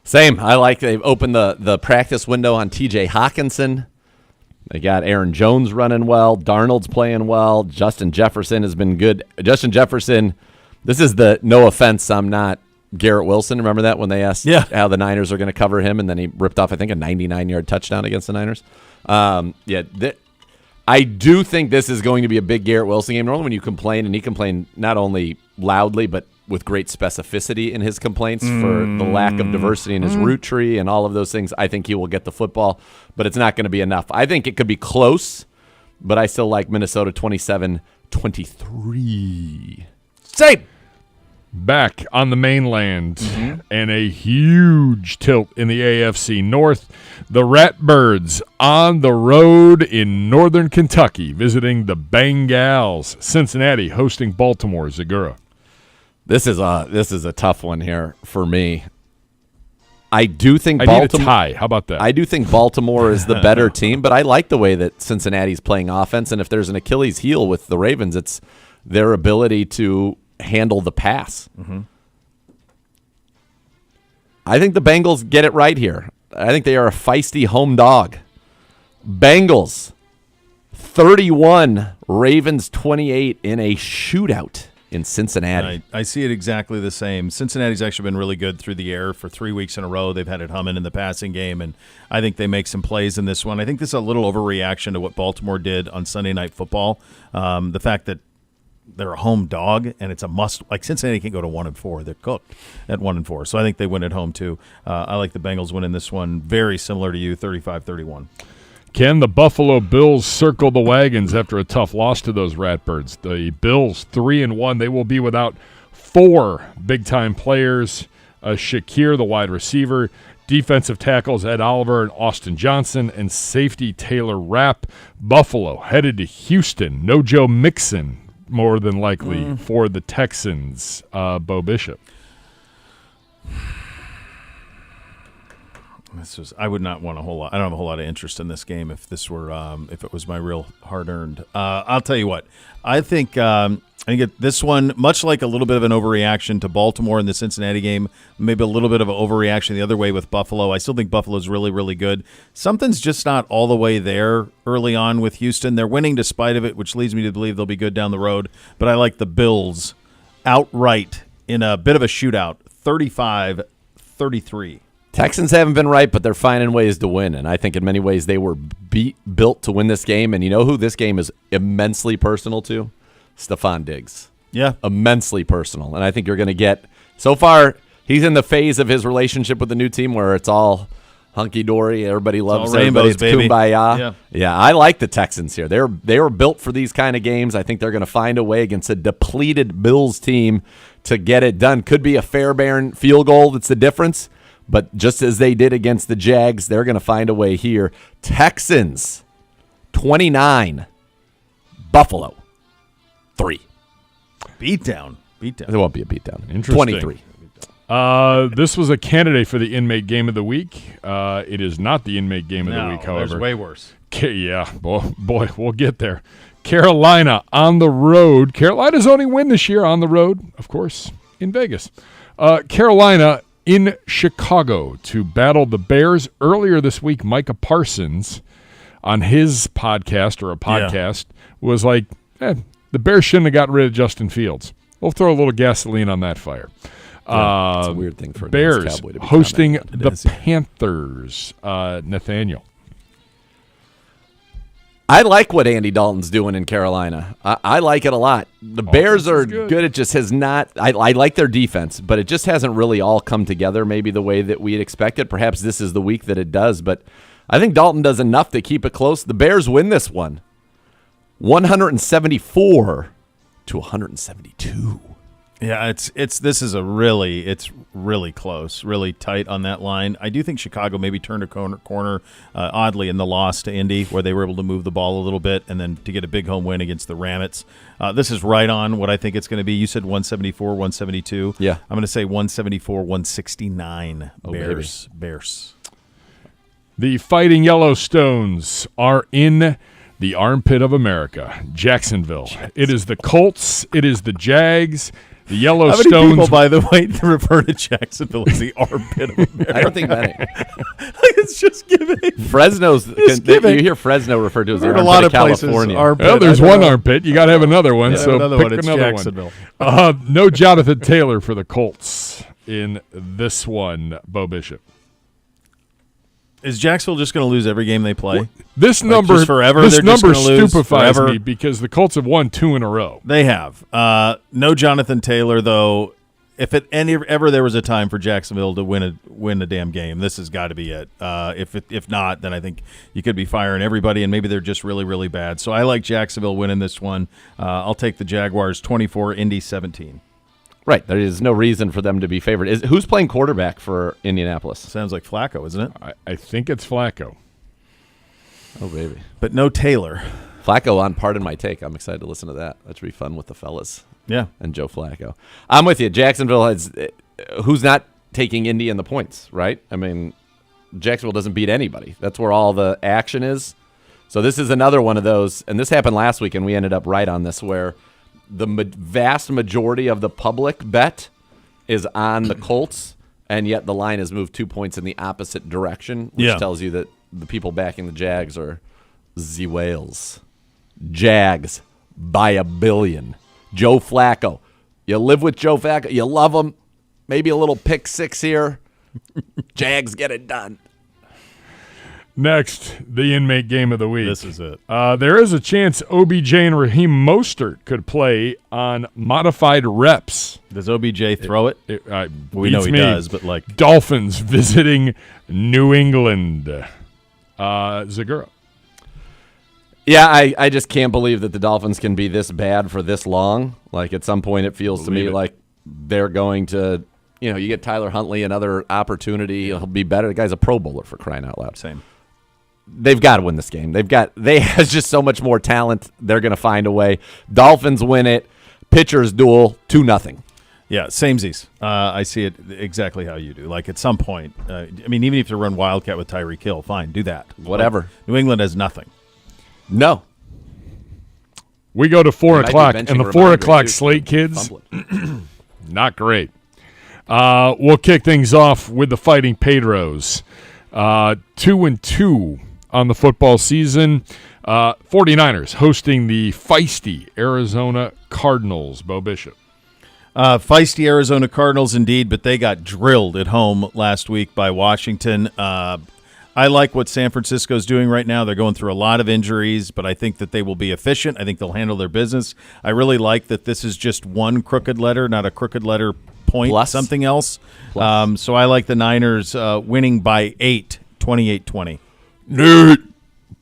Same. I like they've opened the practice window on TJ Hawkinson. They got Aaron Jones running well. Darnold's playing well. Justin Jefferson has been good. Justin Jefferson, this is the no offense, I'm not Garrett Wilson. Remember that when they asked how the Niners are going to cover him, and then he ripped off, I think, a 99-yard touchdown against the Niners? I do think this is going to be a big Garrett Wilson game. Normally when you complain, and he complained not only loudly but with great specificity in his complaints for the lack of diversity in his route tree and all of those things, I think he will get the football, but it's not going to be enough. I think it could be close, but I still like Minnesota 27-23. Same. Back on the mainland and a huge tilt in the AFC North. The Ratbirds on the road in northern Kentucky visiting the Bengals. Cincinnati hosting Baltimore. Zagura. This is a tough one here for me. I do think I need a tie. How about that? I do think Baltimore is the better team, but I like the way that Cincinnati's playing offense, and if there's an Achilles heel with the Ravens, it's their ability to handle the pass. I think the Bengals get it right here. I think they are a feisty home dog. Bengals 31, Ravens 28 in a shootout in Cincinnati. I see it exactly the same. Cincinnati's actually been really good through the air for 3 weeks in a row. They've had it humming in the passing game, and I think they make some plays in this one. I think this is a little overreaction to what Baltimore did on Sunday Night Football. The fact that they're a home dog, and it's a must. Like Cincinnati can't go to 1-4; they're cooked at 1-4. So I think they win at home too. I like the Bengals winning this one. Very similar to you, 35-31. Can the Buffalo Bills circle the wagons after a tough loss to those Ratbirds? The Bills 3-1. They will be without 4 big-time players, Shakir, the wide receiver, defensive tackles Ed Oliver and Austin Johnson, and safety Taylor Rapp. Buffalo headed to Houston. No Joe Mixon, more than likely, for the Texans. Bo Bishop. I would not want a whole lot. I don't have a whole lot of interest in this game if this were if it was my real hard-earned. I'll tell you what. I think this one, much like a little bit of an overreaction to Baltimore in the Cincinnati game, maybe a little bit of an overreaction the other way with Buffalo. I still think Buffalo's really, really good. Something's just not all the way there early on with Houston. They're winning despite of it, which leads me to believe they'll be good down the road. But I like the Bills outright in a bit of a shootout, 35-33. Texans haven't been right, but they're finding ways to win, and I think in many ways they were built to win this game. And you know who this game is immensely personal to? Stephon Diggs. Yeah. Immensely personal. And I think you're going to get – so far, he's in the phase of his relationship with the new team where it's all hunky-dory. Everybody loves everybody. It's kumbaya. Yeah, I like the Texans here. They were built for these kind of games. I think they're going to find a way against a depleted Bills team to get it done. Could be a Fairbairn field goal that's the difference. But just as they did against the Jags, they're going to find a way here. Texans, 29. Buffalo, 3. Beatdown. There won't be a beatdown. Interesting. 23. This was a candidate for the inmate game of the week. It is not the inmate game of the week, however. There's way worse. Yeah, boy, we'll get there. Carolina on the road. Carolina's only win this year on the road, of course, in Vegas. Carolina in Chicago to battle the Bears. Earlier this week, Micah Parsons on his podcast was like, the Bears shouldn't have gotten rid of Justin Fields. We'll throw a little gasoline on that fire. It's a weird thing for a Bears Cowboy to be hosting the Panthers. Nathaniel. I like what Andy Dalton's doing in Carolina. I like it a lot. The Bears are good. It just has not – I like their defense, but it just hasn't really all come together maybe the way that we had expected. Perhaps this is the week that it does, but I think Dalton does enough to keep it close. The Bears win this one, 174-172. Yeah, this is it's really close, really tight on that line. I do think Chicago maybe turned a corner oddly in the loss to Indy, where they were able to move the ball a little bit and then to get a big home win against the Ramets. This is right on what I think it's going to be. You said 174, 172. Yeah, I'm going to say 174, 169. Bears. The Fighting Yellowstones are in the armpit of America, Jacksonville. It is the Colts. It is the Jags. The Yellowstones. How many people, by the way, refer to Jacksonville as the armpit of America? I don't think many. It's just giving. Fresno's. You hear Fresno referred to as the armpit a lot of California. Places, well, there's one armpit. You got to have another one. Yeah, so another pick one. It's another Jacksonville. one. No Jonathan Taylor for the Colts in this one. Bo Bishop. Is Jacksonville just going to lose every game they play? This number, just forever. This They're number just gonna lose stupefies forever? me because the Colts have won 2 in a row. They have. No Jonathan Taylor, though. If ever there was a time for Jacksonville to win a damn game, this has got to be it. If not, then I think you could be firing everybody, and maybe they're just really, really bad. So I like Jacksonville winning this one. I'll take the Jaguars 24, Indy 17. Right. There is no reason for them to be favored. Who's playing quarterback for Indianapolis? Sounds like Flacco, isn't it? I think it's Flacco. Oh, baby. But no Taylor. Flacco on Pardon My Take. I'm excited to listen to that. That should be fun with the fellas. Yeah. And Joe Flacco. I'm with you. Jacksonville has who's not taking Indy in the points, right? I mean, Jacksonville doesn't beat anybody. That's where all the action is. So this is another one of those, and this happened last week, and we ended up right on this, where the vast majority of the public bet is on the Colts, and yet the line has moved 2 points in the opposite direction, which tells you that the people backing the Jags are the whales. Jags by a billion. Joe Flacco. You live with Joe Flacco. You love him. Maybe a little pick six here. Jags get it done. Next, the inmate game of the week. This is it. There is a chance OBJ and Raheem Mostert could play on modified reps. Does OBJ throw it? We know he does, but like Dolphins visiting New England. Zagura. Yeah, I just can't believe that the Dolphins can be this bad for this long. Like, at some point, it feels to me like they're going to, you get Tyler Huntley, another opportunity. He'll be better. The guy's a Pro Bowler, for crying out loud. Same. They've got to win this game. They have just so much more talent. They're going to find a way. Dolphins win it. Pitchers duel 2-0. Yeah, samesies. I see it exactly how you do. Like at some point, even if you run Wildcat with Tyreek Hill, fine, do that. Whatever. But New England has nothing. No. We go to 4 o'clock, and the 4 o'clock slate, kids, not great. We'll kick things off with the Fighting Pedros. 2-2 on the football season. 49ers hosting the feisty Arizona Cardinals. Bo Bishop. Feisty Arizona Cardinals indeed, but they got drilled at home last week by Washington. I like what San Francisco's doing right now. They're going through a lot of injuries, but I think that they will be efficient. I think they'll handle their business. I really like that this is just one crooked letter, not a crooked letter point, plus something else. So I like the Niners winning by 8, 28-20. Dude,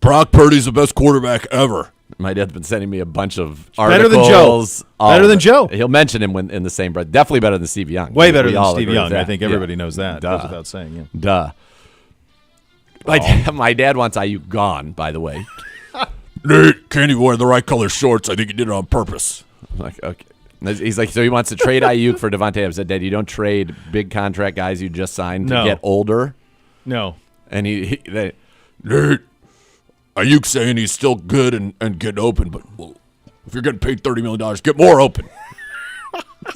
Brock Purdy's the best quarterback ever. My dad's been sending me a bunch of articles. Better than Joe. Better than Joe. He'll mention him in the same breath. Definitely better than Steve Young. Way better than Steve Young. I think everybody knows that. Duh. Goes without saying. Yeah. Duh. My dad wants Ayuk gone, by the way. Nate, can't even wear the right color shorts. I think he did it on purpose. I'm like, okay. He's like, so he wants to trade Ayuk for Devontae Adams. I said, Dad, you don't trade big contract guys you just signed to get older. No. And Nate, Ayuk's saying he's still good and getting open, but if you're getting paid $30 million, get more open.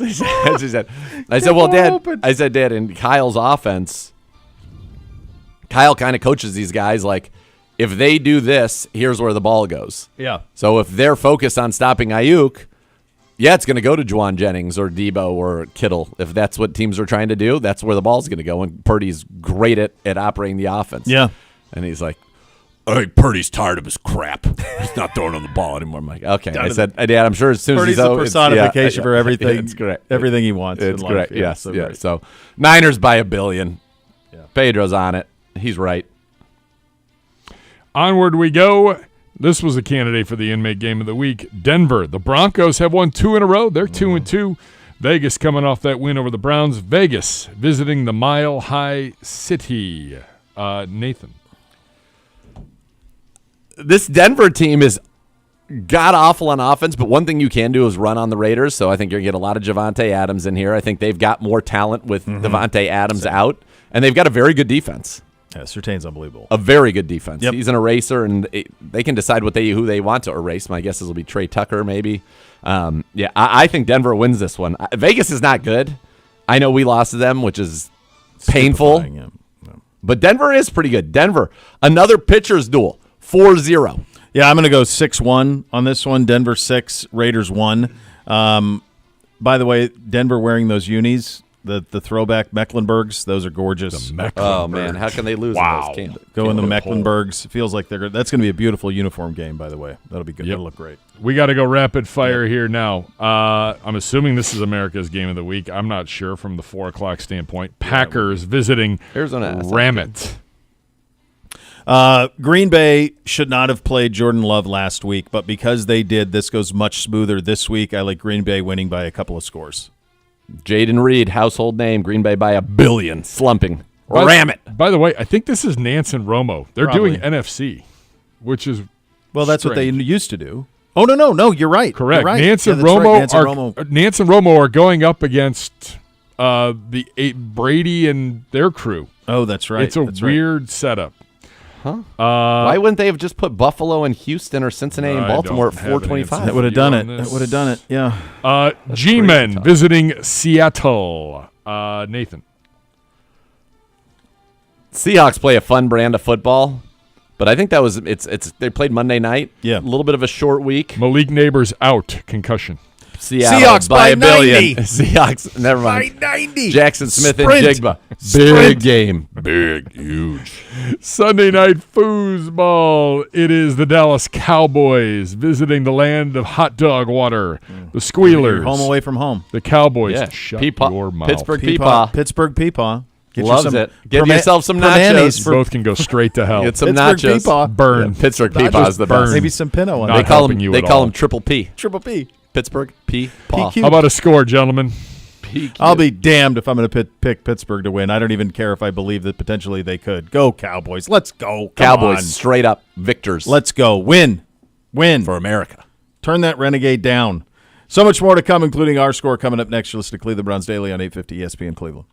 I said, well, Dad, in Kyle's offense, Kyle kind of coaches these guys like, if they do this, here's where the ball goes. Yeah. So if they're focused on stopping Ayuk, it's going to go to Juwan Jennings or Debo or Kittle. If that's what teams are trying to do, that's where the ball's going to go. And Purdy's great at operating the offense. Yeah. And he's like, I think Purdy's tired of his crap. He's not throwing on the ball anymore. I'm like, okay. I said, Dad, I'm sure as soon Purdy's as he's the personification for everything. It's correct. Everything he wants. It's in correct. Life. Yes. So yeah. great. So Niners by $1 billion. Yeah. Pedro's on it. He's right. Onward we go. This was a candidate for the inmate game of the week. Denver. The Broncos have won 2 in a row. They're 2-2. Vegas coming off that win over the Browns. Vegas visiting the Mile High City. Nathan. This Denver team is god-awful on offense, but one thing you can do is run on the Raiders, so I think you're going to get a lot of Javonte Adams in here. I think they've got more talent with Davante Adams out, and they've got a very good defense. Yeah, Surtain's unbelievable. A very good defense. Yep. He's an eraser, and they can decide who they want to erase. My guess is it'll be Trey Tucker, maybe. I think Denver wins this one. Vegas is not good. I know we lost to them, which is painful. Yeah. But Denver is pretty good. Denver, another pitcher's duel, 4-0. Yeah, I'm going to go 6-1 on this one. Denver 6, Raiders 1. By the way, Denver wearing those unis, the throwback Mecklenburgs, those are gorgeous. Oh, man, how can they lose in those camps? Go in the Mecklenburgs. It feels like that's going to be a beautiful uniform game, by the way. That'll be good. Yep. That'll look great. We got to go rapid fire here now. I'm assuming this is America's game of the week. I'm not sure from the 4 o'clock standpoint. Packers visiting Arizona. Ramit. Green Bay should not have played Jordan Love last week, but because they did, this goes much smoother this week. I like Green Bay winning by a couple of scores. Jaden Reed, household name, Green Bay by $1 billion, slumping. Ram it. By the way, I think this is Nance and Romo. They're Probably. doing NFC, which is that's what they used to do. Oh, no, you're right. Correct. You're right. Nance and Romo are going up against Brady and their crew. Oh, that's right. It's a weird setup. Huh? Why wouldn't they have just put Buffalo and Houston or Cincinnati and Baltimore at 425? That would have done it. That would have done it. Yeah. G-Men visiting Seattle. Nathan. Seahawks play a fun brand of football, but I think that was they played Monday night. Yeah. A little bit of a short week. Malik Neighbors out, concussion. Seahawks by $1 billion. 90. Seahawks, never mind. By 90. Jackson Smith Sprint. and Jigba. Sprint. Big game. Big, huge. Sunday night foosball. It is the Dallas Cowboys visiting the land of hot dog water. The Squealers. You're home away from home. The Cowboys. Yeah. Shut Peepaw. your mouth. Pittsburgh Peepaw. Pittsburgh Peepaw. Loves it. Get yourself some nachos. Both can go straight to hell. Get some Pittsburgh nachos. Peepaw. Burn. Yeah, Pittsburgh Peepaw is the best. Maybe some Pinot on Not They call helping them. you They at call all. them Triple P. Triple P. Pittsburgh Peepaw. PQ. How about a score, gentlemen? I'll be damned if I'm going to pick Pittsburgh to win. I don't even care if I believe that potentially they could. Go Cowboys. Let's go. Come Cowboys on. straight up victors. Let's go. Win for America. Turn that renegade down. So much more to come, including our score coming up next. You're listening to Cleveland Browns Daily on 850 ESPN Cleveland.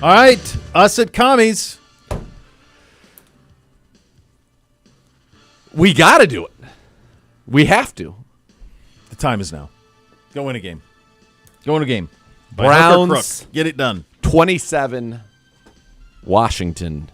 All right, us at Commies. We got to do it. We have to. The time is now. Go win a game. Go win a game. By Browns hook or crook. Get it done. 27, Washington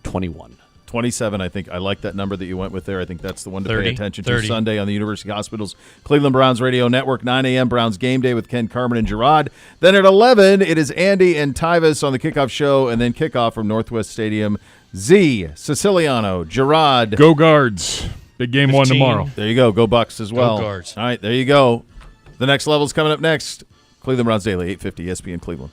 21. 27, I think. I like that number that you went with there. I think that's the one to 30, pay attention 30. to Sunday on the University Hospitals Cleveland Browns Radio Network, 9 a.m. Browns Game Day with Ken Carmen and Gerard. Then at 11, it is Andy and Tyvis on the kickoff show, and then kickoff from Northwest Stadium. Z, Siciliano, Gerard. Go Guards. Big game 1 tomorrow. There you go. Go Bucks as well. Go Guards. All right, there you go. The next level's coming up next. Cleveland Browns Daily, 850 ESPN Cleveland.